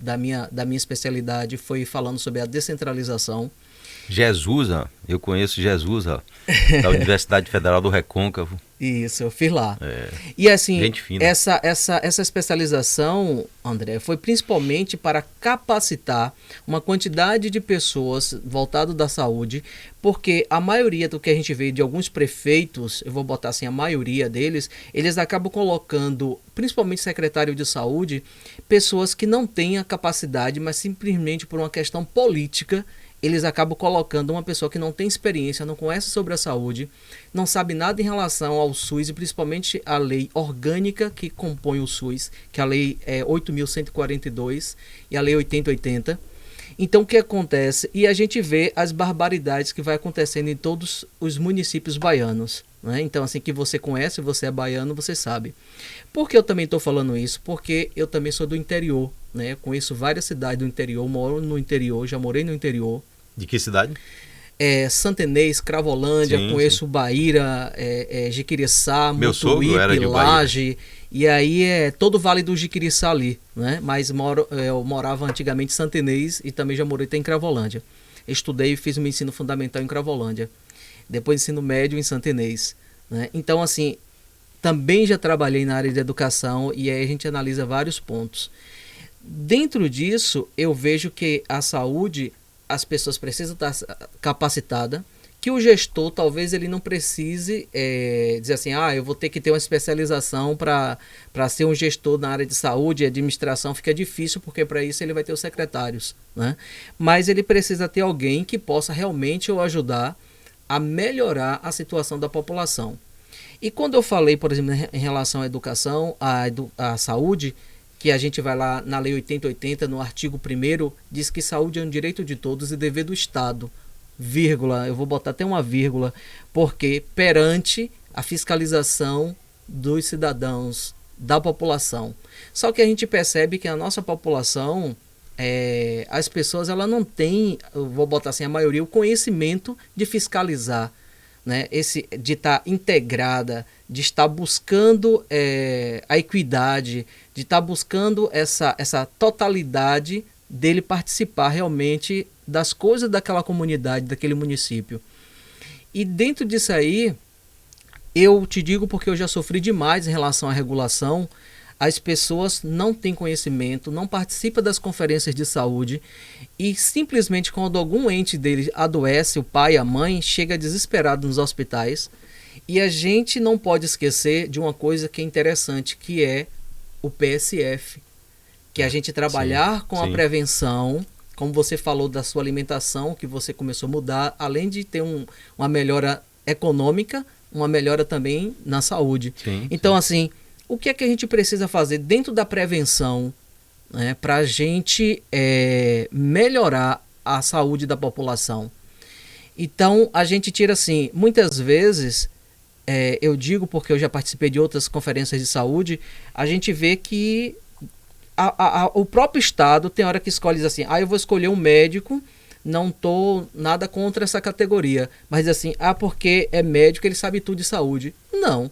da minha especialidade foi falando sobre a descentralização. Jesusa, eu conheço Jesusa, da Universidade Federal do Recôncavo. Isso, eu fiz lá. E assim, Gente fina. essa especialização, André, foi principalmente para capacitar uma quantidade de pessoas voltado da saúde, porque a maioria do que a gente vê de alguns prefeitos, eu vou botar assim, a maioria deles, eles acabam colocando, principalmente secretário de saúde, pessoas que não têm a capacidade, mas simplesmente por uma questão política, eles acabam colocando uma pessoa que não tem experiência, não conhece sobre a saúde, não sabe nada em relação ao SUS e principalmente a lei orgânica que compõe o SUS, que é a lei 8.142 e a lei 8080. Então o que acontece? E a gente vê as barbaridades que vai acontecendo em todos os municípios baianos. Né? Então assim, que você conhece, você é baiano, você sabe. Por que eu também estou falando isso? Porque eu também sou do interior. Né? Conheço várias cidades do interior, moro no interior, já morei no interior. De que cidade? Santa Inês, Cravolândia, Sim, conheço sim. Baíra, Jiquiriçá, Meu sogro era de Laje, e aí todo o Vale do Jiquiriçá ali, né? Mas eu morava antigamente em Santa Inês e também já morei até em Cravolândia. Estudei e fiz o meu ensino fundamental em Cravolândia, depois ensino médio em Santa Inês, né? Então assim, também já trabalhei na área de educação e aí a gente analisa vários pontos. Dentro disso, eu vejo que a saúde, as pessoas precisam estar capacitadas, que o gestor talvez ele não precise dizer assim, eu vou ter que ter uma especialização para ser um gestor na área de saúde e administração, fica difícil porque para isso ele vai ter os secretários, né? Mas ele precisa ter alguém que possa realmente o ajudar a melhorar a situação da população. E quando eu falei, por exemplo, em relação à educação, à saúde, que a gente vai lá na Lei 8080, no artigo 1º, diz que saúde é um direito de todos e dever do Estado, vírgula, eu vou botar até uma vírgula, porque perante a fiscalização dos cidadãos, da população. Só que a gente percebe que a nossa população, as pessoas elas não têm, eu vou botar assim, a maioria, o conhecimento de fiscalizar, né? De estar integrada, de estar buscando a equidade, de estar buscando essa totalidade dele participar realmente das coisas daquela comunidade, daquele município. E dentro disso aí, eu te digo porque eu já sofri demais em relação à regulação, as pessoas não têm conhecimento, não participam das conferências de saúde e simplesmente quando algum ente dele adoece, o pai, a mãe, chega desesperado nos hospitais. E a gente não pode esquecer de uma coisa que é interessante, que é o PSF, que é a gente trabalhar com a prevenção, como você falou da sua alimentação, que você começou a mudar, além de ter uma melhora econômica, uma melhora também na saúde. Então, assim, o que é que a gente precisa fazer dentro da prevenção, né, para a gente melhorar a saúde da população? Então, a gente tira assim, muitas vezes, eu digo porque eu já participei de outras conferências de saúde, a gente vê que o próprio Estado tem hora que escolhe assim, eu vou escolher um médico, não estou nada contra essa categoria, mas assim, porque é médico, ele sabe tudo de saúde. Não.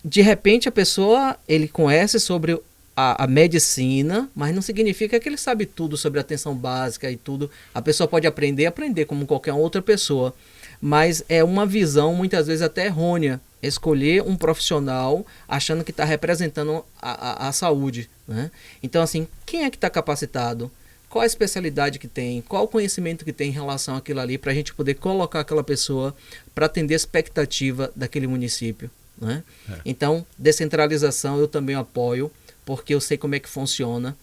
De repente a pessoa, ele conhece sobre a medicina, mas não significa que ele sabe tudo sobre a atenção básica e tudo. A pessoa pode aprender como qualquer outra pessoa, mas é uma visão muitas vezes até errônea, escolher um profissional achando que está representando a saúde, né? Então assim, quem é que está capacitado? Qual a especialidade que tem? Qual o conhecimento que tem em relação àquilo ali para a gente poder colocar aquela pessoa para atender a expectativa daquele município? Né? Então, descentralização eu também apoio, porque eu sei como é que funciona.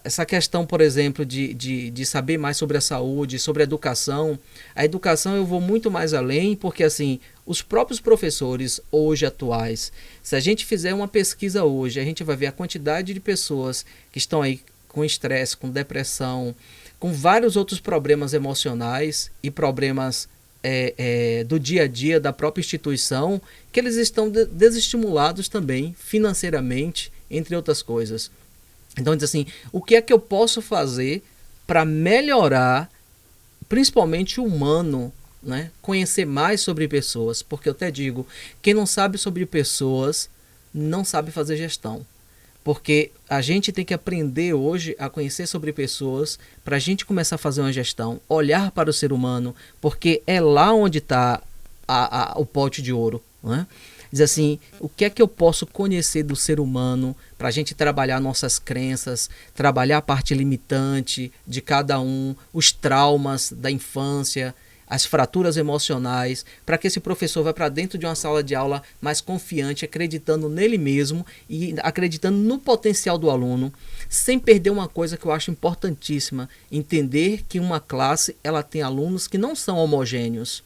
Essa questão, por exemplo, de saber mais sobre a saúde, sobre a educação eu vou muito mais além, porque assim, os próprios professores hoje atuais, se a gente fizer uma pesquisa hoje, a gente vai ver a quantidade de pessoas que estão aí com estresse, com depressão, com vários outros problemas emocionais e problemas do dia a dia da própria instituição, que eles estão desestimulados também financeiramente, entre outras coisas. Então diz assim, o que é que eu posso fazer para melhorar, principalmente o humano, né? Conhecer mais sobre pessoas, porque eu até digo, quem não sabe sobre pessoas não sabe fazer gestão. Porque a gente tem que aprender hoje a conhecer sobre pessoas para a gente começar a fazer uma gestão, olhar para o ser humano, porque é lá onde está o pote de ouro, né? Diz assim, o que é que eu posso conhecer do ser humano para a gente trabalhar nossas crenças, trabalhar a parte limitante de cada um, os traumas da infância, as fraturas emocionais, para que esse professor vá para dentro de uma sala de aula mais confiante, acreditando nele mesmo e acreditando no potencial do aluno, sem perder uma coisa que eu acho importantíssima, entender que uma classe ela tem alunos que não são homogêneos,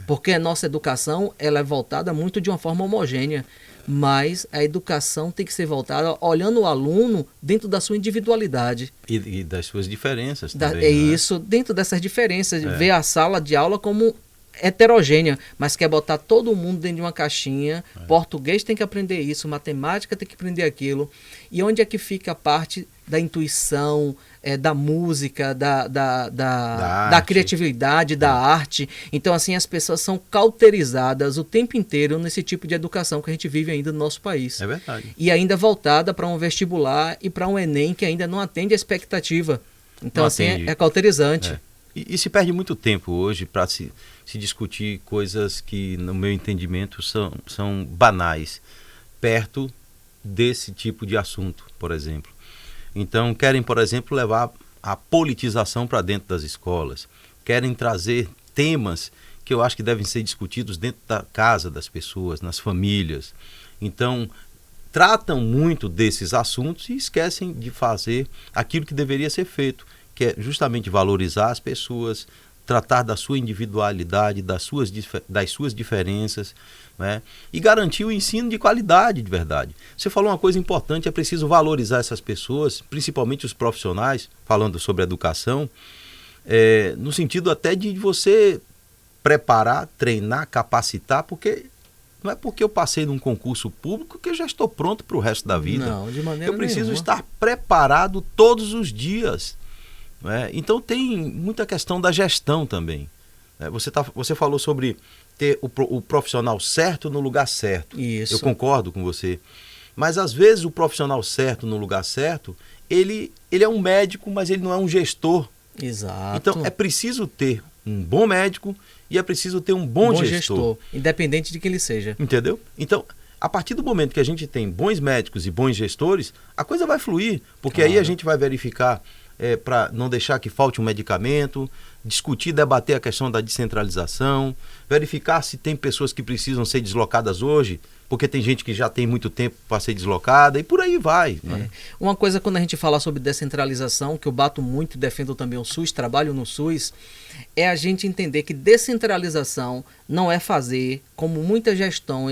porque a nossa educação ela é voltada muito de uma forma homogênea, mas a educação tem que ser voltada olhando o aluno dentro da sua individualidade. E das suas diferenças também. É isso, dentro dessas diferenças, ver a sala de aula como heterogênea, mas quer botar todo mundo dentro de uma caixinha. Português tem que aprender isso, matemática tem que aprender aquilo. E onde é que fica a parte da intuição, da música, da criatividade, da arte? Então, assim, as pessoas são cauterizadas o tempo inteiro nesse tipo de educação que a gente vive ainda no nosso país. É verdade. E ainda voltada para um vestibular e para um Enem que ainda não atende a expectativa. Então, assim, é cauterizante. E se perde muito tempo hoje para se discutir coisas que, no meu entendimento, são banais, perto desse tipo de assunto, por exemplo. Então, querem, por exemplo, levar a politização para dentro das escolas, querem trazer temas que eu acho que devem ser discutidos dentro da casa das pessoas, nas famílias. Então, tratam muito desses assuntos e esquecem de fazer aquilo que deveria ser feito, que é justamente valorizar as pessoas, tratar da sua individualidade, das suas diferenças, né? E garantir o ensino de qualidade de verdade. Você falou uma coisa importante, é preciso valorizar essas pessoas, principalmente os profissionais, falando sobre educação, no sentido até de você preparar, treinar, capacitar, porque não é porque eu passei num concurso público que eu já estou pronto para o resto da vida. Não, de maneira eu preciso nenhuma. estar preparado todos os dias. Então tem muita questão da gestão também. Você falou sobre ter o profissional certo no lugar certo. Isso. Eu concordo com você. Mas às vezes o profissional certo no lugar certo, ele é um médico, mas ele não é um gestor. Exato. Então é preciso ter um bom médico e é preciso ter um bom gestor. Independente de que ele seja. Entendeu? Então, a partir do momento que a gente tem bons médicos e bons gestores, a coisa vai fluir. Porque aí a gente vai verificar para não deixar que falte um medicamento, discutir, debater a questão da descentralização, verificar se tem pessoas que precisam ser deslocadas hoje, porque tem gente que já tem muito tempo para ser deslocada, e por aí vai. Né? Uma coisa, quando a gente fala sobre descentralização, que eu bato muito e defendo também o SUS, trabalho no SUS, é a gente entender que descentralização não é fazer, como muita gestão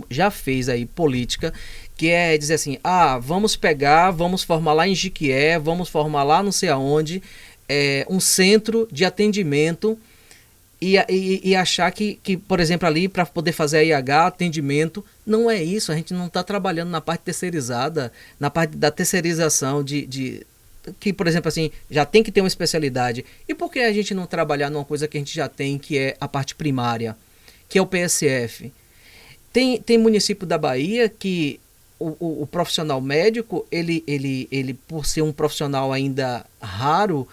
já fez aí, política, que é dizer assim, vamos formar lá em Jiquié, vamos formar lá não sei aonde, um centro de atendimento e achar que, por exemplo, ali para poder fazer a IH, atendimento, não é isso, a gente não está trabalhando na parte terceirizada, na parte da terceirização que, por exemplo, assim, já tem que ter uma especialidade. E por que a gente não trabalhar numa coisa que a gente já tem, que é a parte primária, que é o PSF? Tem município da Bahia que o profissional médico, ele, por ser um profissional ainda raro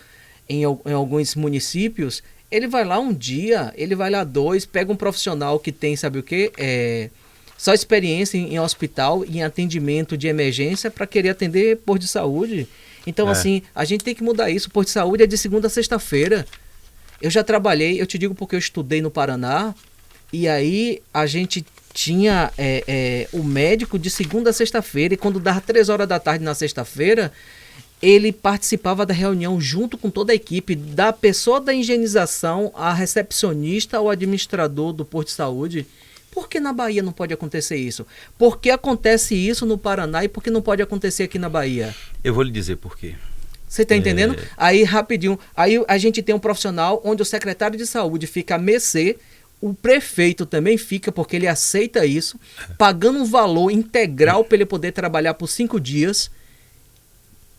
em alguns municípios, ele vai lá um dia, ele vai lá 2, pega um profissional que tem, sabe o quê? Só experiência em hospital, em atendimento de emergência para querer atender posto de saúde. Então, assim, a gente tem que mudar isso. O posto de saúde é de segunda a sexta-feira. Eu já trabalhei, eu te digo porque eu estudei no Paraná, e aí a gente tinha o médico de segunda a sexta-feira, e quando dava 3 horas da tarde na sexta-feira, ele participava da reunião junto com toda a equipe, da pessoa da higienização, a recepcionista, ao administrador do posto de saúde. Por que na Bahia não pode acontecer isso? Por que acontece isso no Paraná e por que não pode acontecer aqui na Bahia? Eu vou lhe dizer por quê. Você está entendendo? Aí, rapidinho, aí a gente tem um profissional onde o secretário de saúde fica a mercê, o prefeito também fica, porque ele aceita isso, pagando um valor integral para ele poder trabalhar por 5 dias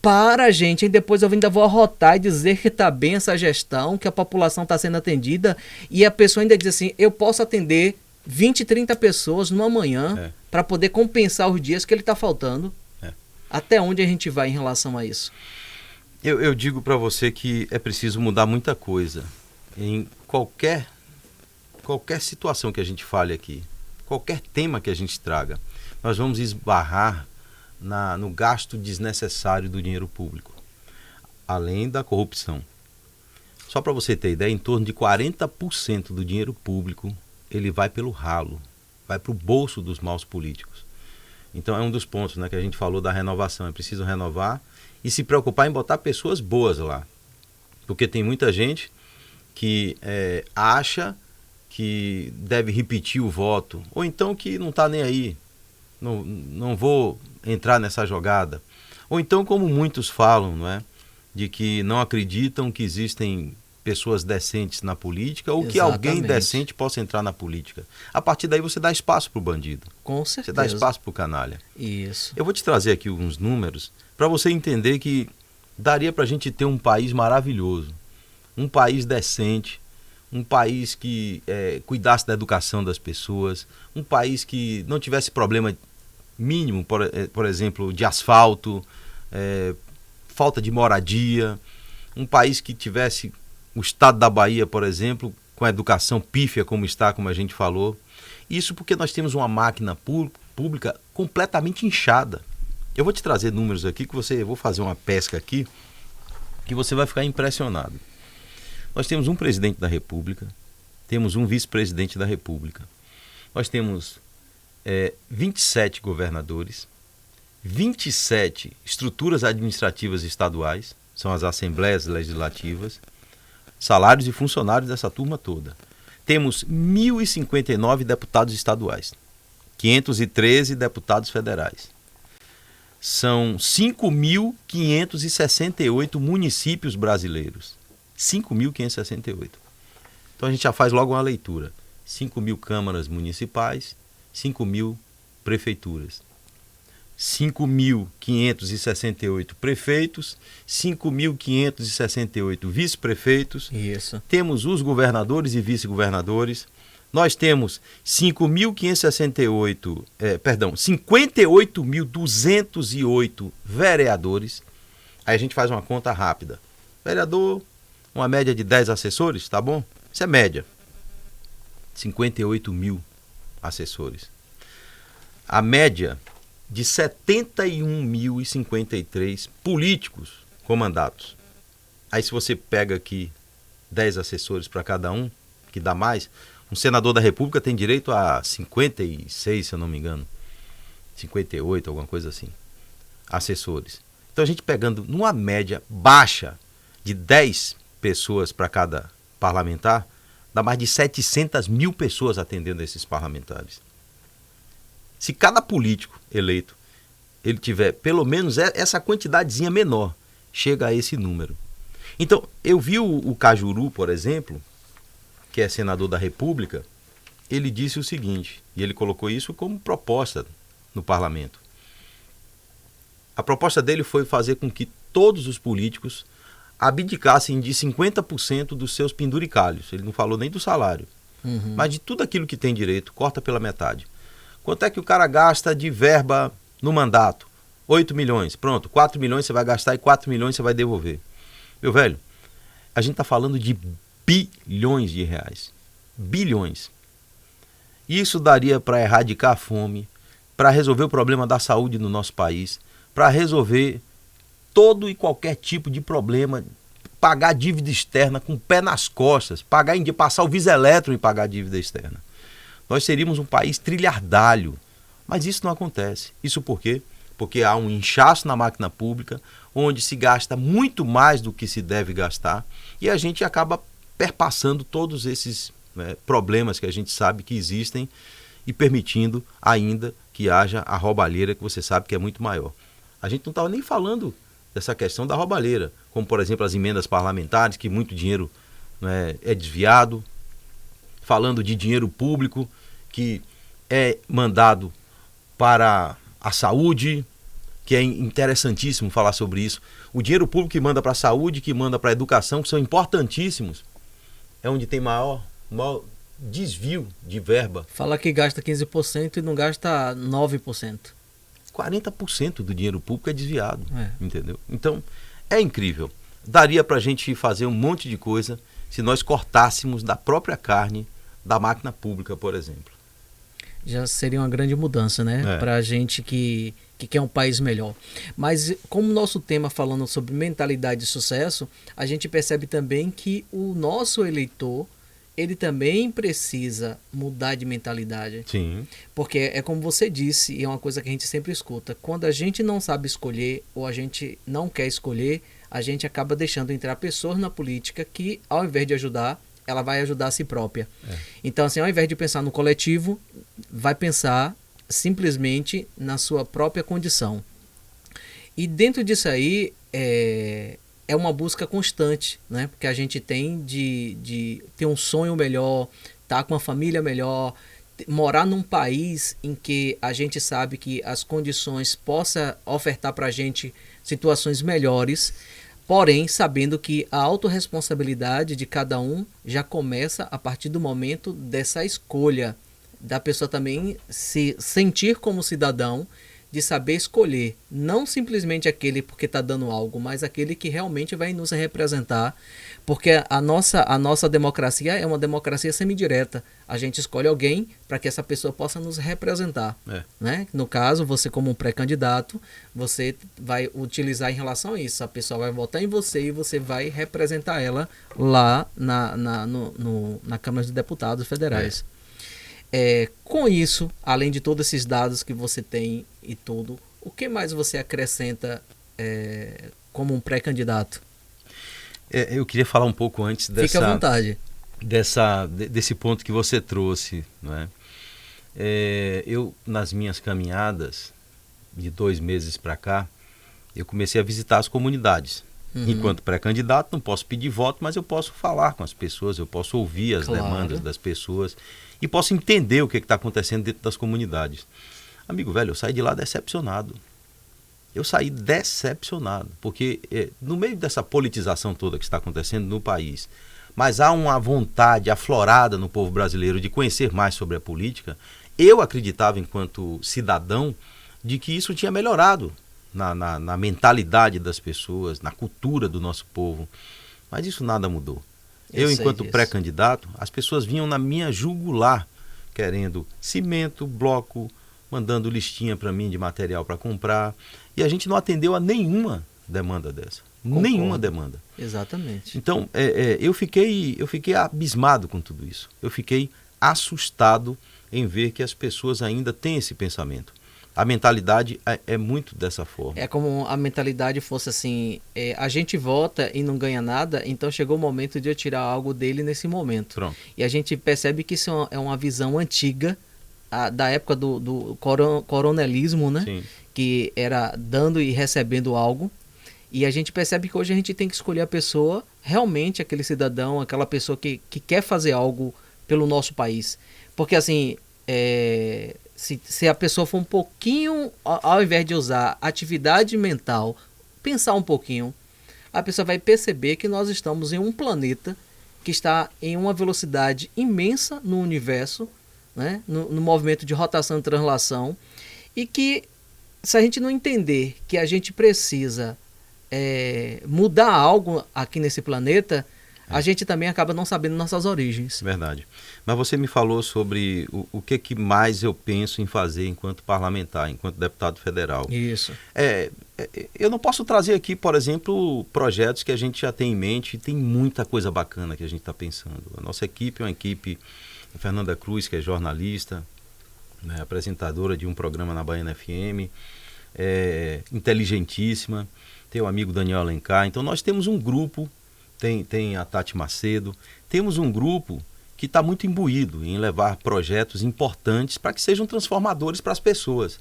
para a gente. E depois eu ainda vou arrotar e dizer que está bem essa gestão, que a população está sendo atendida, e a pessoa ainda diz assim, eu posso atender 20, 30 pessoas numa manhã para poder compensar os dias que ele está faltando. Até onde a gente vai em relação a isso? Eu digo para você que é preciso mudar muita coisa. Em qualquer situação que a gente fale aqui, qualquer tema que a gente traga, nós vamos esbarrar no gasto desnecessário do dinheiro público, além da corrupção. Só para você ter ideia, em torno de 40% do dinheiro público ele vai pelo ralo, vai para o bolso dos maus políticos. Então é um dos pontos, né, que a gente falou da renovação. É preciso renovar e se preocupar em botar pessoas boas lá. Porque tem muita gente que acha que deve repetir o voto, ou então que não está nem aí, não vou entrar nessa jogada. Ou então, como muitos falam, não é, de que não acreditam que existem pessoas decentes na política ou que alguém decente possa entrar na política. A partir daí você dá espaço para o bandido. Com certeza. Você dá espaço para o canalha. Isso. Eu vou te trazer aqui alguns números para você entender que daria para a gente ter um país maravilhoso, um país decente, um país que cuidasse da educação das pessoas, um país que não tivesse problema mínimo, por exemplo, de asfalto, falta de moradia, um país que tivesse o estado da Bahia, por exemplo, com a educação pífia como está, como a gente falou. Isso porque nós temos uma máquina pública completamente inchada. Eu vou te trazer números aqui, eu vou fazer uma pesca aqui, que você vai ficar impressionado. Nós temos um presidente da República, temos um vice-presidente da República, nós temos 27 governadores, 27 estruturas administrativas estaduais, são as assembleias legislativas, salários e funcionários dessa turma toda. Temos 1.059 deputados estaduais, 513 deputados federais. São 5.568 municípios brasileiros. 5.568. Então a gente já faz logo uma leitura. 5.000 câmaras municipais, 5.000 prefeituras. 5.568 prefeitos, 5.568 vice-prefeitos. Isso. Temos os governadores e vice-governadores. Nós temos 58.208 vereadores. Aí a gente faz uma conta rápida. Vereador, uma média de 10 assessores, tá bom? Isso é média. 58 mil assessores. A média de 71.053 políticos com mandatos. Aí se você pega aqui 10 assessores para cada um, que dá mais, um senador da República tem direito a 56, se eu não me engano. 58, alguma coisa assim. Assessores. Então a gente pegando numa média baixa de 10 pessoas para cada parlamentar, dá mais de 700 mil pessoas atendendo esses parlamentares. Se cada político eleito ele tiver pelo menos essa quantidadezinha menor, chega a esse número. Então, eu vi o Cajuru, por exemplo, que é senador da República, ele disse o seguinte, e ele colocou isso como proposta no parlamento. A proposta dele foi fazer com que todos os políticos abdicassem de 50% dos seus penduricalhos. Ele não falou nem do salário, mas de tudo aquilo que tem direito, corta pela metade. Quanto é que o cara gasta de verba no mandato? 8 milhões. Pronto, 4 milhões você vai gastar e 4 milhões você vai devolver. Meu velho, a gente está falando de bilhões de reais. Bilhões. Isso daria para erradicar a fome, para resolver o problema da saúde no nosso país, para resolver todo e qualquer tipo de problema, pagar dívida externa com o pé nas costas, passar o Viseletro e pagar a dívida externa. Nós seríamos um país trilhardário, mas isso não acontece. Isso por quê? Porque há um inchaço na máquina pública, onde se gasta muito mais do que se deve gastar, e a gente acaba perpassando todos esses problemas que a gente sabe que existem e permitindo ainda que haja a roubalheira, que você sabe que é muito maior. A gente não estava nem falando dessa questão da roubalheira, como por exemplo as emendas parlamentares, que muito dinheiro é desviado, falando de dinheiro público que é mandado para a saúde, que é interessantíssimo falar sobre isso. O dinheiro público que manda para a saúde, que manda para a educação, que são importantíssimos, é onde tem maior desvio de verba. Fala que gasta 15% e não gasta 9%. 40% do dinheiro público é desviado, entendeu? Então, é incrível. Daria para a gente fazer um monte de coisa se nós cortássemos da própria carne da máquina pública, por exemplo. Já seria uma grande mudança, né? Para a gente que quer um país melhor. Mas como nosso tema falando sobre mentalidade de sucesso, a gente percebe também que o nosso eleitor, ele também precisa mudar de mentalidade. Sim. Porque é como você disse, e é uma coisa que a gente sempre escuta, quando a gente não sabe escolher ou a gente não quer escolher, a gente acaba deixando entrar pessoas na política que, ao invés de ajudar, ela vai ajudar a si própria. Então, assim, ao invés de pensar no coletivo, vai pensar simplesmente na sua própria condição. E dentro disso aí, é uma busca constante, né? Porque a gente tem de ter um sonho melhor, estar com uma família melhor, morar num país em que a gente sabe que as condições possam ofertar para a gente situações melhores, porém sabendo que a autorresponsabilidade de cada um já começa a partir do momento dessa escolha, da pessoa também se sentir como cidadão, de saber escolher, não simplesmente aquele porque está dando algo, mas aquele que realmente vai nos representar, porque a nossa democracia é uma democracia semidireta. A gente escolhe alguém para que essa pessoa possa nos representar. Né? No caso, você como um pré-candidato, você vai utilizar em relação a isso. A pessoa vai votar em você e você vai representar ela lá na Câmara de Deputados Federais. Com isso, além de todos esses dados que você tem e tudo, o que mais você acrescenta como um pré-candidato? Eu queria falar um pouco antes Fique à vontade. Desse ponto que você trouxe, não é? Eu, nas minhas caminhadas, de 2 meses para cá, eu comecei a visitar as comunidades. Enquanto pré-candidato, não posso pedir voto, mas eu posso falar com as pessoas, eu posso ouvir as demandas das pessoas e posso entender o que está acontecendo dentro das comunidades. Amigo velho, eu saí de lá decepcionado. Eu saí decepcionado, porque no meio dessa politização toda que está acontecendo no país, mas há uma vontade aflorada no povo brasileiro de conhecer mais sobre a política, eu acreditava, enquanto cidadão, de que isso tinha melhorado na mentalidade das pessoas, na cultura do nosso povo. Mas isso nada mudou. Eu enquanto pré-candidato, as pessoas vinham na minha jugular, querendo cimento, bloco, mandando listinha para mim de material para comprar. E a gente não atendeu a nenhuma demanda dessa. Concordo. Nenhuma demanda. Exatamente. Então, eu fiquei abismado com tudo isso. Eu fiquei assustado em ver que as pessoas ainda têm esse pensamento. A mentalidade é muito dessa forma. É como a mentalidade fosse assim, a gente vota e não ganha nada, então chegou o momento de eu tirar algo dele nesse momento. Pronto. E a gente percebe que isso é uma visão antiga, da época do coronelismo, né? Sim. Que era dando e recebendo algo. E a gente percebe que hoje a gente tem que escolher a pessoa, realmente aquele cidadão, aquela pessoa que quer fazer algo pelo nosso país. Porque assim, se a pessoa for um pouquinho, ao invés de usar atividade mental, pensar um pouquinho, a pessoa vai perceber que nós estamos em um planeta que está em uma velocidade imensa no universo, né? no movimento de rotação e translação, e que se a gente não entender que a gente precisa mudar algo aqui nesse planeta, a gente também acaba não sabendo nossas origens. Verdade. Mas você me falou sobre o que mais eu penso em fazer enquanto parlamentar, enquanto deputado federal. Isso. Eu não posso trazer aqui, por exemplo, projetos que a gente já tem em mente, e tem muita coisa bacana que a gente está pensando. A nossa equipe é uma equipe, a Fernanda Cruz, que é jornalista, né, apresentadora de um programa na Baiana FM, inteligentíssima, tem o amigo Daniel Alencar. Então nós temos um grupo, tem a Tati Macedo, temos um grupo que está muito imbuído em levar projetos importantes para que sejam transformadores para as pessoas.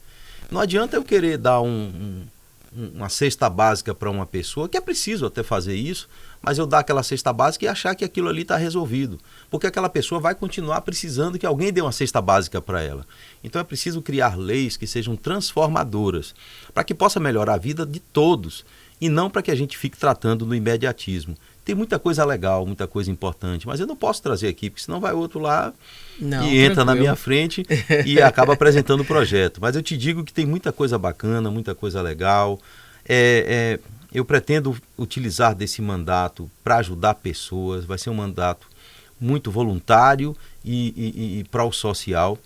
Não adianta eu querer dar uma cesta básica para uma pessoa, que é preciso até fazer isso, mas eu dar aquela cesta básica e achar que aquilo ali está resolvido. Porque aquela pessoa vai continuar precisando que alguém dê uma cesta básica para ela. Então é preciso criar leis que sejam transformadoras, para que possa melhorar a vida de todos. e não para que a gente fique tratando no imediatismo. Tem muita coisa legal, muita coisa importante, mas eu não posso trazer aqui, porque senão vai outro lá e entra na minha frente e acaba apresentando o projeto. Mas eu te digo que tem muita coisa bacana, muita coisa legal. Eu pretendo utilizar desse mandato para ajudar pessoas, vai ser um mandato muito voluntário e pró-social,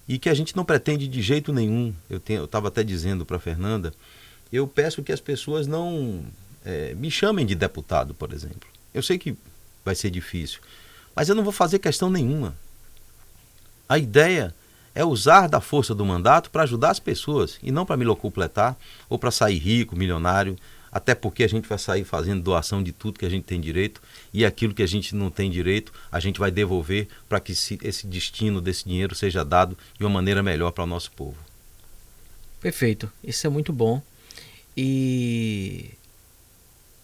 e que a gente não pretende de jeito nenhum. Eu estava até dizendo para a Fernanda, eu peço que as pessoas não me chamem de deputado, por exemplo. Eu sei que vai ser difícil, mas eu não vou fazer questão nenhuma. A ideia é usar da força do mandato para ajudar as pessoas, e não para me locupletar ou para sair rico, milionário, até porque a gente vai sair fazendo doação de tudo que a gente tem direito, e aquilo que a gente não tem direito, a gente vai devolver para que esse destino desse dinheiro seja dado de uma maneira melhor para o nosso povo. Perfeito, isso é muito bom. E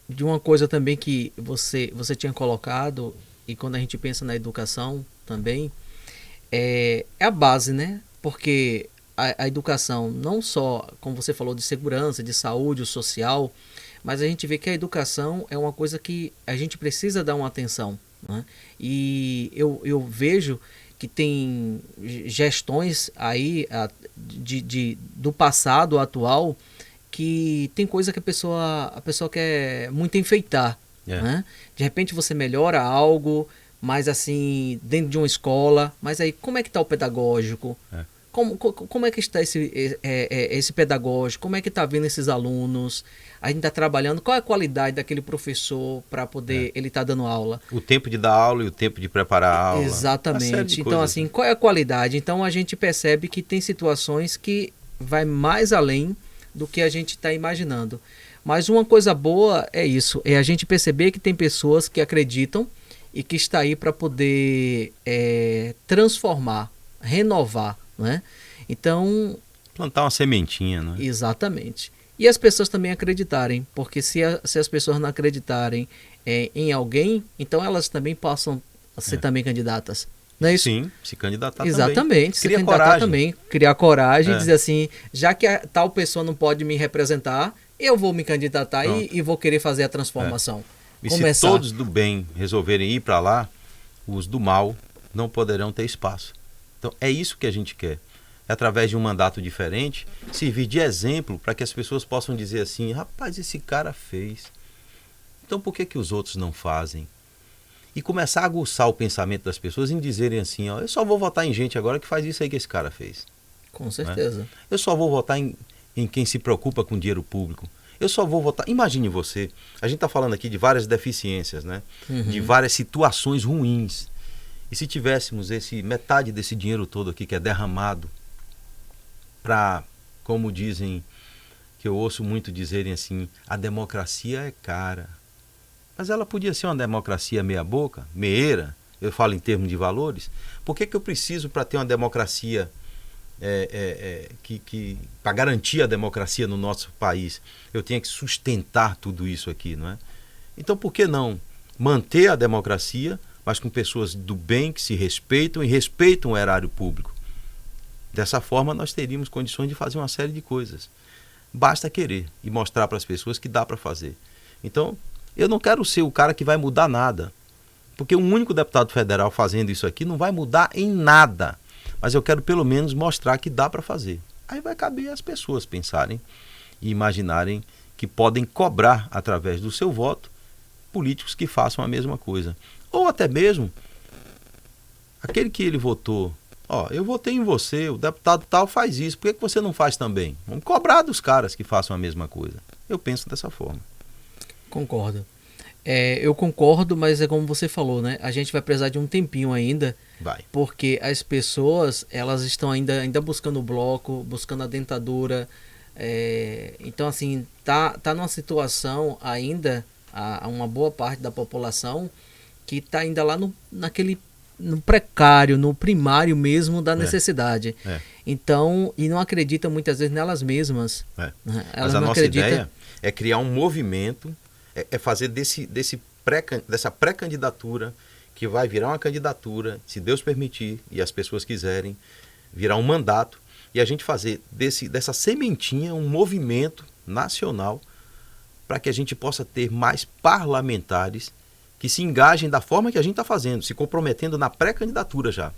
de uma coisa também que você tinha colocado, e quando a gente pensa na educação também, é a base, né? Porque a educação, não só, como você falou, de segurança, de saúde, o social, mas a gente vê que a educação é uma coisa que a gente precisa dar uma atenção, né? E eu vejo que tem gestões aí do passado atual, que tem coisa que a pessoa quer muito enfeitar, né? De repente você melhora algo, mas assim, dentro de uma escola, mas aí como é que está o pedagógico? Como é que está esse pedagógico? Como é que está vindo esses alunos? A gente está trabalhando, qual é a qualidade daquele professor para poder ele estar dando aula? O tempo de dar aula e o tempo de preparar a aula. Exatamente. Então, assim, qual é a qualidade? Então, a gente percebe que tem situações que vai mais além do que a gente está imaginando. Mas uma coisa boa é isso, é a gente perceber que tem pessoas que acreditam e que está aí para poder transformar, renovar, né? Então... plantar uma sementinha, né? Exatamente. E as pessoas também acreditarem, porque se as pessoas não acreditarem em alguém, então elas também passam a ser também candidatas. Não é isso? Sim, se candidatar exatamente, também. Se candidatar também, criar coragem e dizer assim, já que tal pessoa não pode me representar, eu vou me candidatar e vou querer fazer a transformação. E se todos do bem resolverem ir para lá, os do mal não poderão ter espaço. Então é isso que a gente quer. É através de um mandato diferente, servir de exemplo para que as pessoas possam dizer assim, rapaz, esse cara fez. Então por que os outros não fazem? E começar a aguçar o pensamento das pessoas em dizerem assim, ó, eu só vou votar em gente agora que faz isso aí que esse cara fez. Com certeza. Né? Eu só vou votar em quem se preocupa com dinheiro público. Eu só vou votar... Imagine você, a gente está falando aqui de várias deficiências, né? De várias situações ruins. E se tivéssemos metade desse dinheiro todo aqui que é derramado para, como dizem, que eu ouço muito dizerem assim, a democracia é cara. Mas ela podia ser uma democracia meia boca, meieira, eu falo em termos de valores. Por que eu preciso, para ter uma democracia, para garantir a democracia no nosso país, eu tenho que sustentar tudo isso aqui, não é? Então por que não manter a democracia, mas com pessoas do bem que se respeitam e respeitam o erário público? Dessa forma nós teríamos condições de fazer uma série de coisas. Basta querer e mostrar para as pessoas que dá para fazer. Então, eu não quero ser o cara que vai mudar nada, porque um único deputado federal fazendo isso aqui não vai mudar em nada, mas eu quero pelo menos mostrar que dá para fazer. Aí vai caber às pessoas pensarem e imaginarem que podem cobrar através do seu voto políticos que façam a mesma coisa. Ou até mesmo aquele que ele votou, eu votei em você, o deputado tal faz isso, por que você não faz também? Vamos cobrar dos caras que façam a mesma coisa. Eu penso dessa forma. Concordo. Eu concordo, mas é como você falou, né? A gente vai precisar de um tempinho ainda. Vai. Porque as pessoas, elas estão ainda buscando o bloco, buscando a dentadura. Então, assim, tá numa situação ainda, uma boa parte da população, que está ainda lá no precário, no primário mesmo da necessidade. Então, e não acredita muitas vezes nelas mesmas. Né? Mas a nossa ideia é criar um movimento, fazer dessa pré-candidatura, que vai virar uma candidatura, se Deus permitir e as pessoas quiserem, virar um mandato, e a gente fazer dessa sementinha um movimento nacional para que a gente possa ter mais parlamentares que se engajem da forma que a gente está fazendo, se comprometendo na pré-candidatura já,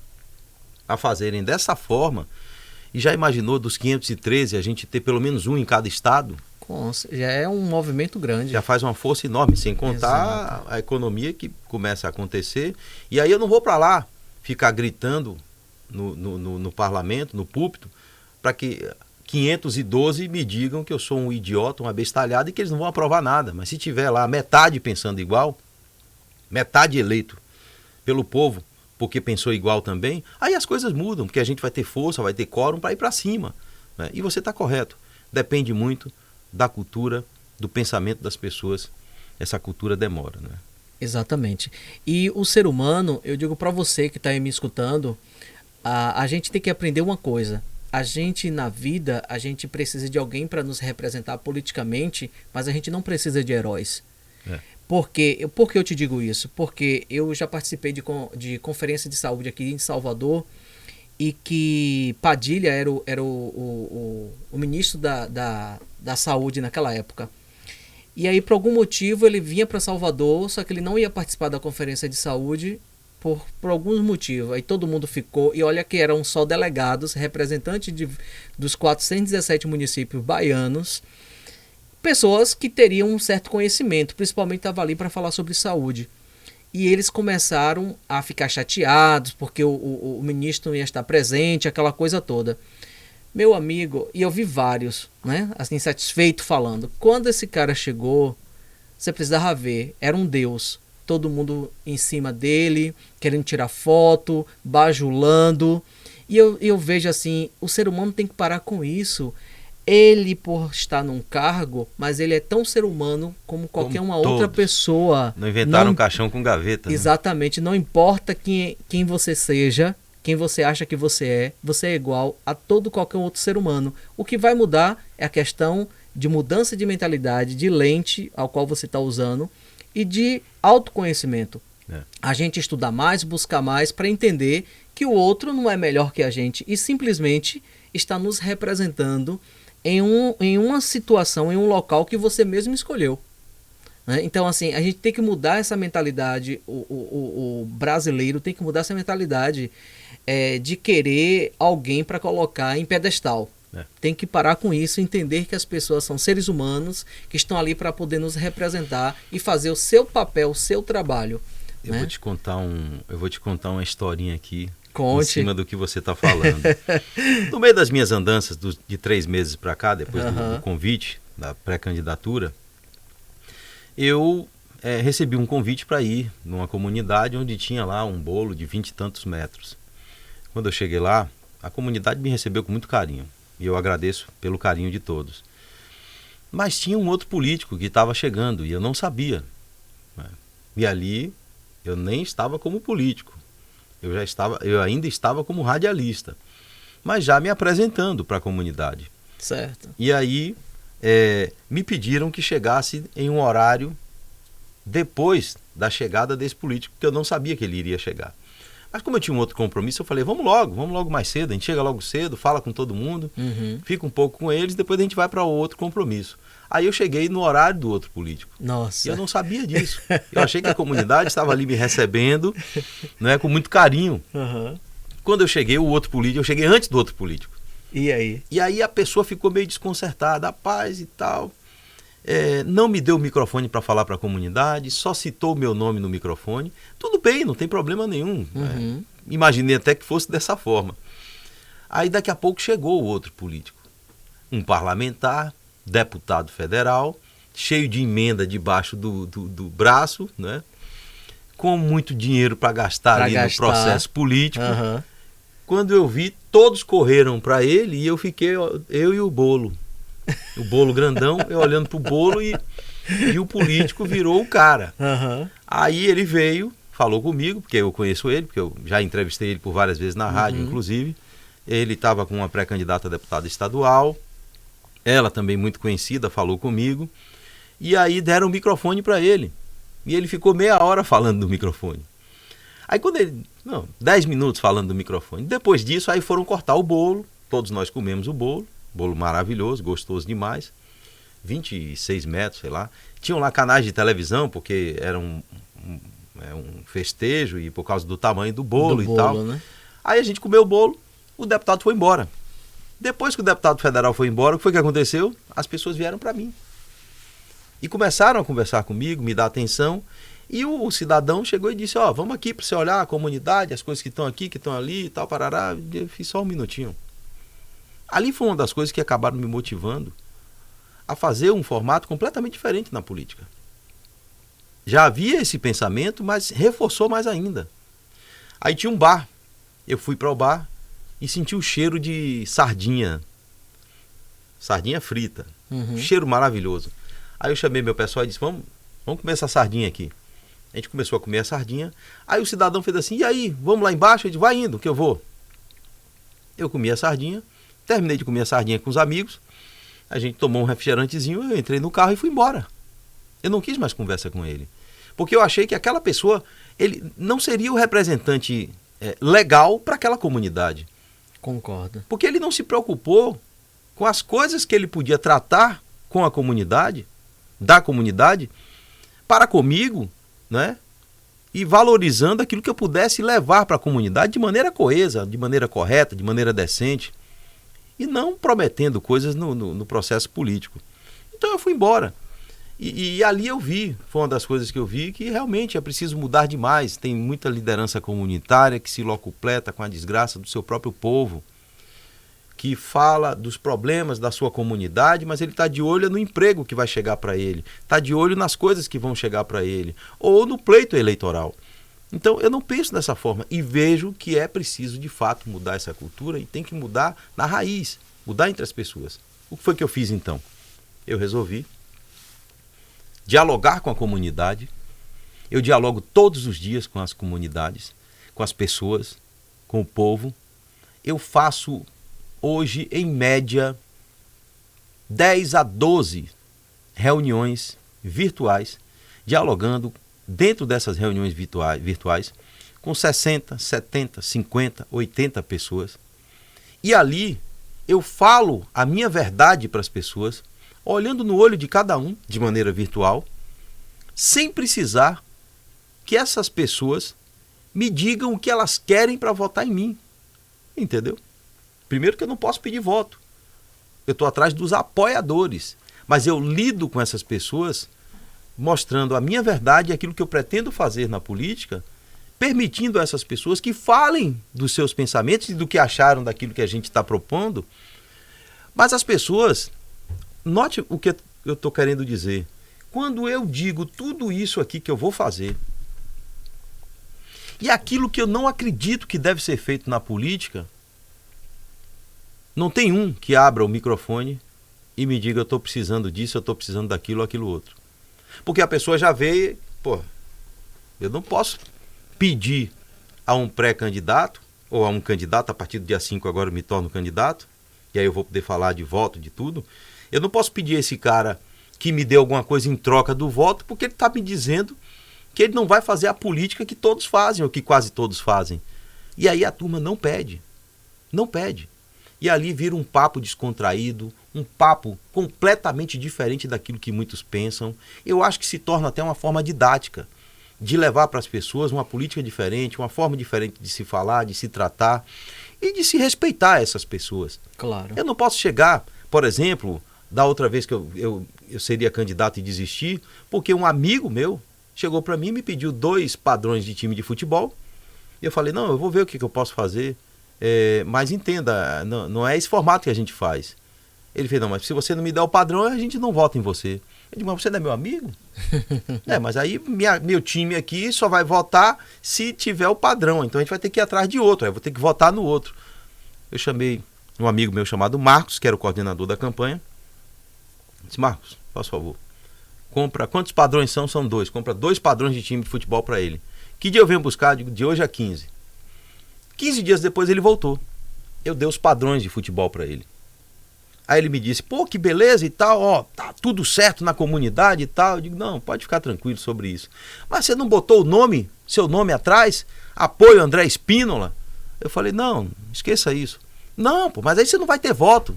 a fazerem dessa forma. E já imaginou dos 513 a gente ter pelo menos um em cada estado? Já é um movimento grande. Já faz uma força enorme, sem contar a economia que começa a acontecer. E aí eu não vou para lá ficar gritando no parlamento, no púlpito, para que 512 me digam que eu sou um idiota, um abestalhado e que eles não vão aprovar nada. Mas se tiver lá metade pensando igual, metade eleito pelo povo, porque pensou igual também, aí as coisas mudam, porque a gente vai ter força, vai ter quórum para ir para cima. Né? E você está correto. Depende muito da cultura, do pensamento das pessoas. Essa cultura demora, né? Exatamente. E o ser humano, eu digo para você que está aí me escutando, a gente tem que aprender uma coisa. A gente, na vida, a gente precisa de alguém para nos representar politicamente, mas a gente não precisa de heróis. Por que eu te digo isso? Porque eu já participei de conferência de saúde aqui em Salvador, e que Padilha era o ministro da saúde naquela época. E aí, por algum motivo, ele vinha para Salvador, só que ele não ia participar da conferência de saúde por alguns motivos. Aí todo mundo ficou, e olha que eram só delegados, representantes dos 417 municípios baianos, pessoas que teriam um certo conhecimento, principalmente estava ali para falar sobre saúde. E eles começaram a ficar chateados porque o ministro não ia estar presente, aquela coisa toda. Meu amigo, e eu vi vários, né, assim, insatisfeitos falando. Quando esse cara chegou, você precisava ver, era um deus. Todo mundo em cima dele, querendo tirar foto, bajulando. E eu vejo assim, o ser humano tem que parar com isso. Ele, por estar num cargo, mas ele é tão ser humano como qualquer uma outra pessoa. Não inventaram um caixão com gaveta. Exatamente. Né? Não importa quem você seja, quem você acha que você é igual a qualquer outro ser humano. O que vai mudar é a questão de mudança de mentalidade, de lente ao qual você está usando e de autoconhecimento. A gente estudar mais, buscar mais para entender que o outro não é melhor que a gente e simplesmente está nos representando em uma situação, em um local que você mesmo escolheu. Né? Então, assim, a gente tem que mudar essa mentalidade, o brasileiro tem que mudar essa mentalidade de querer alguém para colocar em pedestal. Tem que parar com isso, entender que as pessoas são seres humanos que estão ali para poder nos representar e fazer o seu papel, o seu trabalho. Eu vou te contar uma historinha aqui. Conte. Em cima do que você está falando. No meio das minhas andanças de 3 meses para cá, depois do convite, da pré-candidatura, eu recebi um convite para ir numa comunidade onde tinha lá um bolo de 20 e tantos metros. Quando eu cheguei lá, a comunidade me recebeu com muito carinho. E eu agradeço pelo carinho de todos. Mas tinha um outro político que estava chegando e eu não sabia. Né? E ali eu nem estava como político. Eu ainda estava como radialista, mas já me apresentando para a comunidade. Certo. E aí me pediram que chegasse em um horário depois da chegada desse político, porque eu não sabia que ele iria chegar. Mas como eu tinha um outro compromisso, eu falei, vamos logo mais cedo, a gente chega logo cedo, fala com todo mundo, fica um pouco com eles, depois a gente vai para o outro compromisso. Aí eu cheguei no horário do outro político. Nossa. E eu não sabia disso. Eu achei que a comunidade estava ali me recebendo, né, com muito carinho. Quando eu cheguei, eu cheguei antes do outro político. E aí? E aí a pessoa ficou meio desconcertada, paz e tal. Não me deu o microfone para falar para a comunidade, só citou o meu nome no microfone. Tudo bem, não tem problema nenhum. Imaginei até que fosse dessa forma. Aí daqui a pouco chegou o outro político. Um parlamentar, deputado federal, cheio de emenda debaixo do braço, né? Com muito dinheiro para gastar no processo político. Quando eu vi, todos correram para ele e eu fiquei, eu e o bolo grandão, eu olhando para o bolo e o político virou o cara. Aí ele veio, falou comigo, porque eu conheço ele, porque eu já entrevistei ele por várias vezes na rádio, inclusive. Ele estava com uma pré-candidata a deputada estadual. Ela também muito conhecida, falou comigo. E aí deram o microfone para ele. E ele ficou meia hora falando do microfone. Aí 10 minutos falando do microfone. Depois disso, aí foram cortar o bolo. Todos nós comemos o bolo. Bolo maravilhoso, gostoso demais. 26 metros, sei lá. Tinham lá canais de televisão, porque era um festejo e por causa do tamanho do bolo e tal. Né? Aí a gente comeu o bolo, o deputado foi embora. Depois que o deputado federal foi embora, o que foi que aconteceu? As pessoas vieram para mim. E começaram a conversar comigo, me dar atenção. E o cidadão chegou e disse, vamos aqui para você olhar a comunidade, as coisas que estão aqui, que estão ali e tal, parará. Eu fiz só um minutinho. Ali foi uma das coisas que acabaram me motivando a fazer um formato completamente diferente na política. Já havia esse pensamento, mas reforçou mais ainda. Aí tinha um bar. Eu fui para o bar e senti o cheiro de sardinha. Sardinha frita. Um cheiro maravilhoso. Aí eu chamei meu pessoal e disse, vamos comer essa sardinha aqui. A gente começou a comer a sardinha. Aí o cidadão fez assim, e aí, vamos lá embaixo? Eu disse, vai indo, que eu vou. Eu comi a sardinha, terminei de comer a sardinha com os amigos. A gente tomou um refrigerantezinho, eu entrei no carro e fui embora. Eu não quis mais conversa com ele. Porque eu achei que aquela pessoa, ele não seria o representante legal para aquela comunidade. Concordo. Porque ele não se preocupou com as coisas que ele podia tratar com a comunidade, da comunidade, para comigo, né? E valorizando aquilo que eu pudesse levar para a comunidade de maneira coesa, de maneira correta, de maneira decente. E não prometendo coisas no processo político. Então eu fui embora. E ali eu vi, foi uma das coisas que eu vi, que realmente é preciso mudar demais. Tem muita liderança comunitária que se locupleta com a desgraça do seu próprio povo, que fala dos problemas da sua comunidade, mas ele está de olho no emprego que vai chegar para ele, está de olho nas coisas que vão chegar para ele, ou no pleito eleitoral. Então eu não penso dessa forma e vejo que é preciso de fato mudar essa cultura e tem que mudar na raiz, mudar entre as pessoas. O que foi que eu fiz então? Eu resolvi dialogar com a comunidade. Eu dialogo todos os dias com as comunidades, com as pessoas, com o povo. Eu faço hoje, em média, 10 a 12 reuniões virtuais, dialogando dentro dessas reuniões virtuais com 60, 70, 50, 80 pessoas. E ali eu falo a minha verdade para as pessoas, olhando no olho de cada um, de maneira virtual, sem precisar que essas pessoas me digam o que elas querem para votar em mim. Entendeu? Primeiro que eu não posso pedir voto. Eu estou atrás dos apoiadores. Mas eu lido com essas pessoas mostrando a minha verdade e aquilo que eu pretendo fazer na política, permitindo a essas pessoas que falem dos seus pensamentos e do que acharam daquilo que a gente está propondo. Mas as pessoas, note o que eu estou querendo dizer. Quando eu digo tudo isso aqui que eu vou fazer, e aquilo que eu não acredito que deve ser feito na política, não tem um que abra o microfone e me diga eu estou precisando disso, eu estou precisando daquilo ou aquilo outro. Porque a pessoa já vê, eu não posso pedir a um pré-candidato ou a um candidato, a partir do dia 5 agora eu me torno candidato, e aí eu vou poder falar de voto, de tudo. Eu não posso pedir a esse cara que me dê alguma coisa em troca do voto, porque ele está me dizendo que ele não vai fazer a política que todos fazem, ou que quase todos fazem. E aí a turma não pede. Não pede. E ali vira um papo descontraído, um papo completamente diferente daquilo que muitos pensam. Eu acho que se torna até uma forma didática de levar para as pessoas uma política diferente, uma forma diferente de se falar, de se tratar e de se respeitar essas pessoas. Claro. Eu não posso chegar, por exemplo, da outra vez que eu seria candidato e desistir, porque um amigo meu chegou para mim e me pediu 2 padrões de time de futebol. Eu falei, não, eu vou ver o que eu posso fazer. Mas entenda, não é esse formato que a gente faz. Ele fez, não, mas se você não me der o padrão, a gente não vota em você. Eu digo, mas você não é meu amigo? Mas aí meu time aqui só vai votar se tiver o padrão, então a gente vai ter que ir atrás de outro, eu vou ter que votar no outro. Eu chamei um amigo meu chamado Marcos, que era o coordenador da campanha. Disse, Marcos, faz favor, compra, quantos padrões são? São 2, compra 2 padrões de time de futebol para ele. Que dia eu venho buscar? Digo, de hoje a 15. 15 dias depois ele voltou. Eu dei os padrões de futebol para ele. Aí ele me disse, que beleza e tal, tá tudo certo na comunidade e tal. Eu digo, não, pode ficar tranquilo sobre isso. Mas você não botou seu nome atrás? Apoio André Espínola? Eu falei, não, esqueça isso. Não, mas aí você não vai ter voto.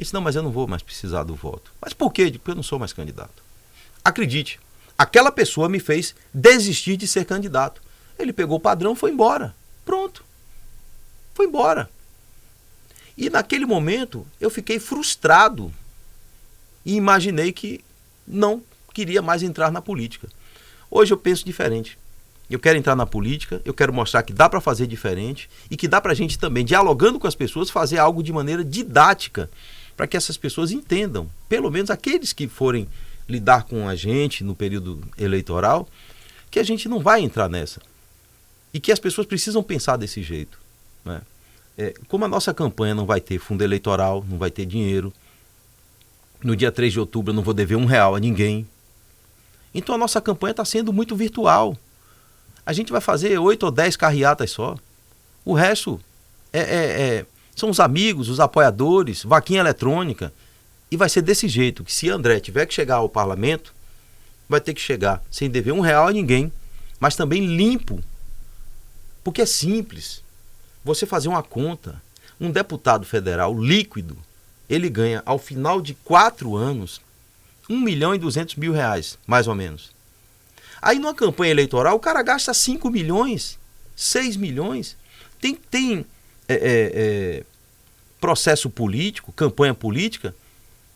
Ele disse, não, mas eu não vou mais precisar do voto. Mas por quê? Porque eu não sou mais candidato. Acredite, aquela pessoa me fez desistir de ser candidato. Ele pegou o padrão e foi embora. Pronto. Foi embora. E naquele momento eu fiquei frustrado e imaginei que não queria mais entrar na política. Hoje eu penso diferente. Eu quero entrar na política, eu quero mostrar que dá para fazer diferente e que dá para a gente também, dialogando com as pessoas, fazer algo de maneira didática para que essas pessoas entendam, pelo menos aqueles que forem lidar com a gente no período eleitoral, que a gente não vai entrar nessa. E que as pessoas precisam pensar desse jeito, né? Como a nossa campanha não vai ter fundo eleitoral, não vai ter dinheiro, no dia 3 de outubro eu não vou dever R$1 a ninguém. Então a nossa campanha está sendo muito virtual. A gente vai fazer 8 ou 10 carreatas só. O resto são os amigos, os apoiadores, vaquinha eletrônica. E vai ser desse jeito, que se André tiver que chegar ao parlamento, vai ter que chegar sem dever R$1 a ninguém, mas também limpo. Porque é simples. Você fazer uma conta, um deputado federal líquido, ele ganha ao final de 4 anos R$1.200.000, mais ou menos. Aí numa campanha eleitoral o cara gasta 5 milhões, 6 milhões. Tem processo político, campanha política,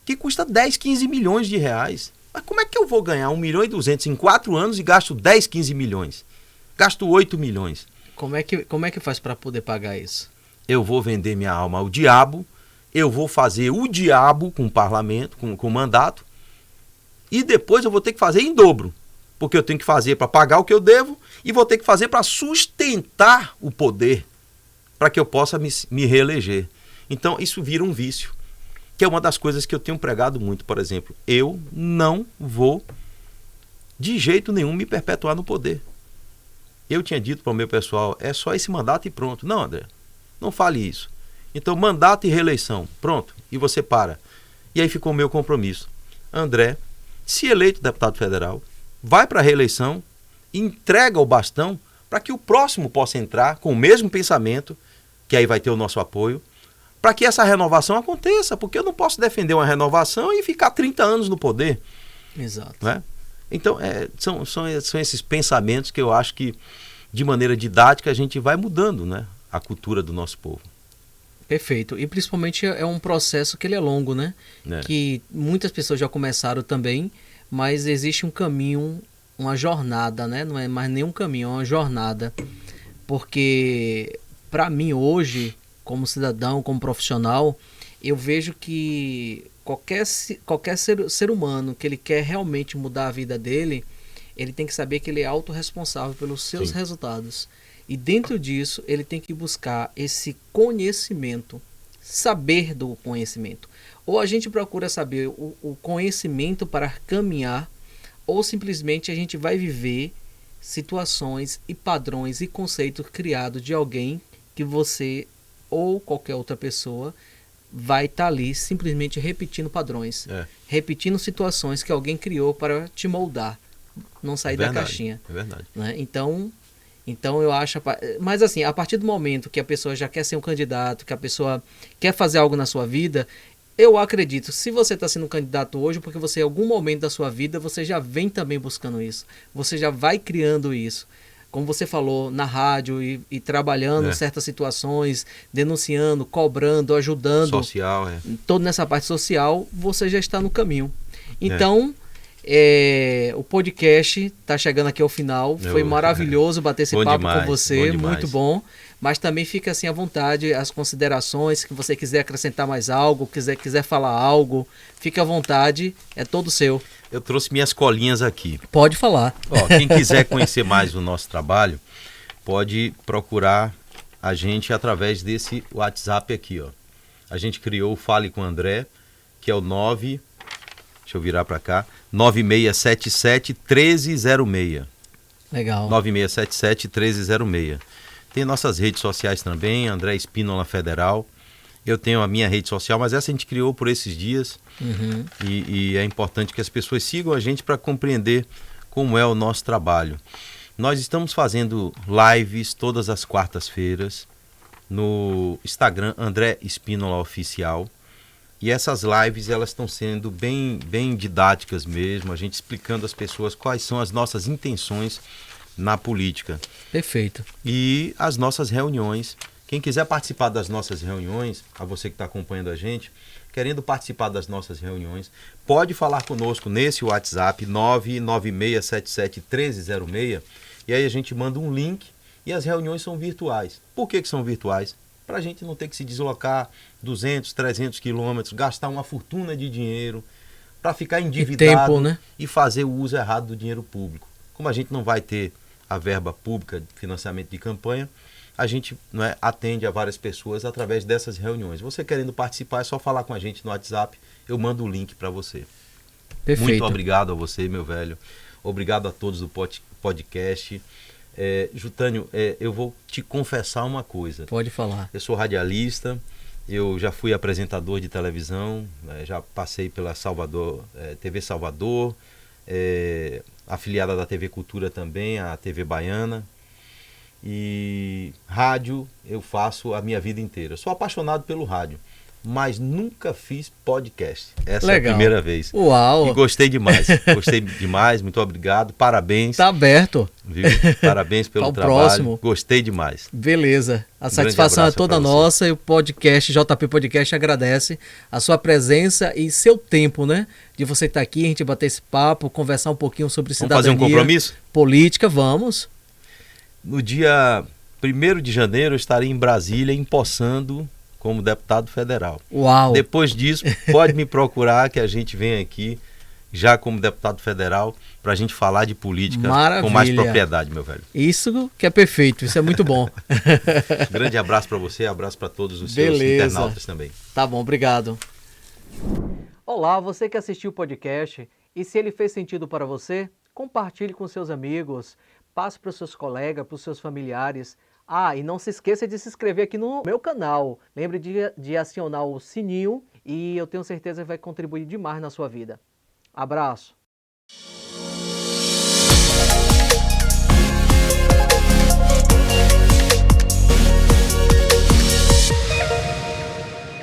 que custa 10, 15 milhões de reais. Mas como é que eu vou ganhar 1.200.000 em 4 anos e gasto 10, 15 milhões? Gasto 8 milhões. Como é que faz para poder pagar isso? Eu vou vender minha alma ao diabo, eu vou fazer o diabo com o parlamento, com o mandato, e depois eu vou ter que fazer em dobro. Porque eu tenho que fazer para pagar o que eu devo e vou ter que fazer para sustentar o poder, para que eu possa me reeleger. Então isso vira um vício, que é uma das coisas que eu tenho pregado muito. Por exemplo, eu não vou de jeito nenhum me perpetuar no poder. Eu tinha dito para o meu pessoal, é só esse mandato e pronto. Não, André, não fale isso. Então, mandato e reeleição, pronto, e você para. E aí ficou o meu compromisso. André, se eleito deputado federal, vai para a reeleição, entrega o bastão para que o próximo possa entrar com o mesmo pensamento, que aí vai ter o nosso apoio, para que essa renovação aconteça, porque eu não posso defender uma renovação e ficar 30 anos no poder. Exato. Não é? Então, são esses pensamentos que eu acho que, de maneira didática, a gente vai mudando, né, a cultura do nosso povo. Perfeito. E principalmente é um processo que ele é longo, né? Que muitas pessoas já começaram também, mas existe um caminho, uma jornada, né? Não é mais nem um caminho, é uma jornada. Porque, para mim, hoje, como cidadão, como profissional, eu vejo que qualquer ser humano que ele quer realmente mudar a vida dele, ele tem que saber que ele é autorresponsável pelos seus resultados. E dentro disso, ele tem que buscar esse conhecimento, saber do conhecimento. Ou a gente procura saber o conhecimento para caminhar, ou simplesmente a gente vai viver situações e padrões e conceitos criados de alguém que você ou qualquer outra pessoa vai estar ali simplesmente repetindo padrões, repetindo situações que alguém criou para te moldar, não sair da caixinha. É verdade. Né? Então eu acho, mas assim, a partir do momento que a pessoa já quer ser um candidato, que a pessoa quer fazer algo na sua vida, eu acredito, se você está sendo um candidato hoje, porque você em algum momento da sua vida, você já vem também buscando isso, você já vai criando isso. Como você falou, na rádio e trabalhando em certas situações, denunciando, cobrando, ajudando. Social, Todo nessa parte social, você já está no caminho. Então, o podcast está chegando aqui ao final. Foi maravilhoso bater esse papo com você, muito bom. Mas também fica assim à vontade, as considerações, que você quiser acrescentar mais algo, quiser falar algo, fique à vontade, é todo seu. Eu trouxe minhas colinhas aqui. Pode falar. Quem quiser conhecer mais o nosso trabalho, pode procurar a gente através desse WhatsApp aqui. A gente criou o Fale com André, que é o 9... Deixa eu virar para cá. 9677-1306. Legal. 9677-1306. Tem nossas redes sociais também, André Spínola Federal. Eu tenho a minha rede social, mas essa a gente criou por esses dias. E é importante que as pessoas sigam a gente para compreender como é o nosso trabalho. Nós estamos fazendo lives todas as quartas-feiras no Instagram André Spínola Oficial. E essas lives, elas estão sendo bem didáticas mesmo, a gente explicando às pessoas quais são as nossas intenções na política. Perfeito. E as nossas reuniões. Quem quiser participar das nossas reuniões, a você que está acompanhando a gente, querendo participar das nossas reuniões, pode falar conosco nesse WhatsApp 996771306, e aí a gente manda um link e as reuniões são virtuais. Por que são virtuais? Para a gente não ter que se deslocar 200, 300 quilômetros, gastar uma fortuna de dinheiro para ficar endividado, tempo, né? E fazer o uso errado do dinheiro público. Como a gente não vai ter a verba pública de financiamento de campanha, a gente, não é, atende a várias pessoas através dessas reuniões. Você querendo participar, é só falar com a gente no WhatsApp, eu mando o link para você. Perfeito. Muito obrigado a você, meu velho. Obrigado a todos do podcast. Jutânio, eu vou te confessar uma coisa. Pode falar. Eu sou radialista, eu já fui apresentador de televisão, já passei pela TV Salvador, afiliada da TV Cultura também, a TV Baiana. E rádio eu faço a minha vida inteira. Sou apaixonado pelo rádio, mas nunca fiz podcast. Essa Legal. É a primeira vez. Uau! E gostei demais. Gostei demais, muito obrigado. Parabéns. Tá aberto. Viu? Parabéns pelo trabalho. Próximo. Gostei demais. Beleza. A satisfação é toda nossa e o podcast, JP Podcast, agradece a sua presença e seu tempo, né? De você estar aqui, a gente bater esse papo, conversar um pouquinho sobre cidadania. Vamos fazer um compromisso? Política, vamos. No dia 1º de janeiro eu estarei em Brasília empossando como deputado federal. Uau! Depois disso, pode me procurar que a gente vem aqui já como deputado federal para a gente falar de política. Maravilha. Com mais propriedade, meu velho. Isso que é perfeito, isso é muito bom. Grande abraço para você, abraço para todos os Beleza. seus internautas também. Tá bom, obrigado. Olá, você que assistiu o podcast, e se ele fez sentido para você, compartilhe com seus amigos, passe para os seus colegas, para os seus familiares. E não se esqueça de se inscrever aqui no meu canal. Lembre de acionar o sininho e eu tenho certeza que vai contribuir demais na sua vida. Abraço!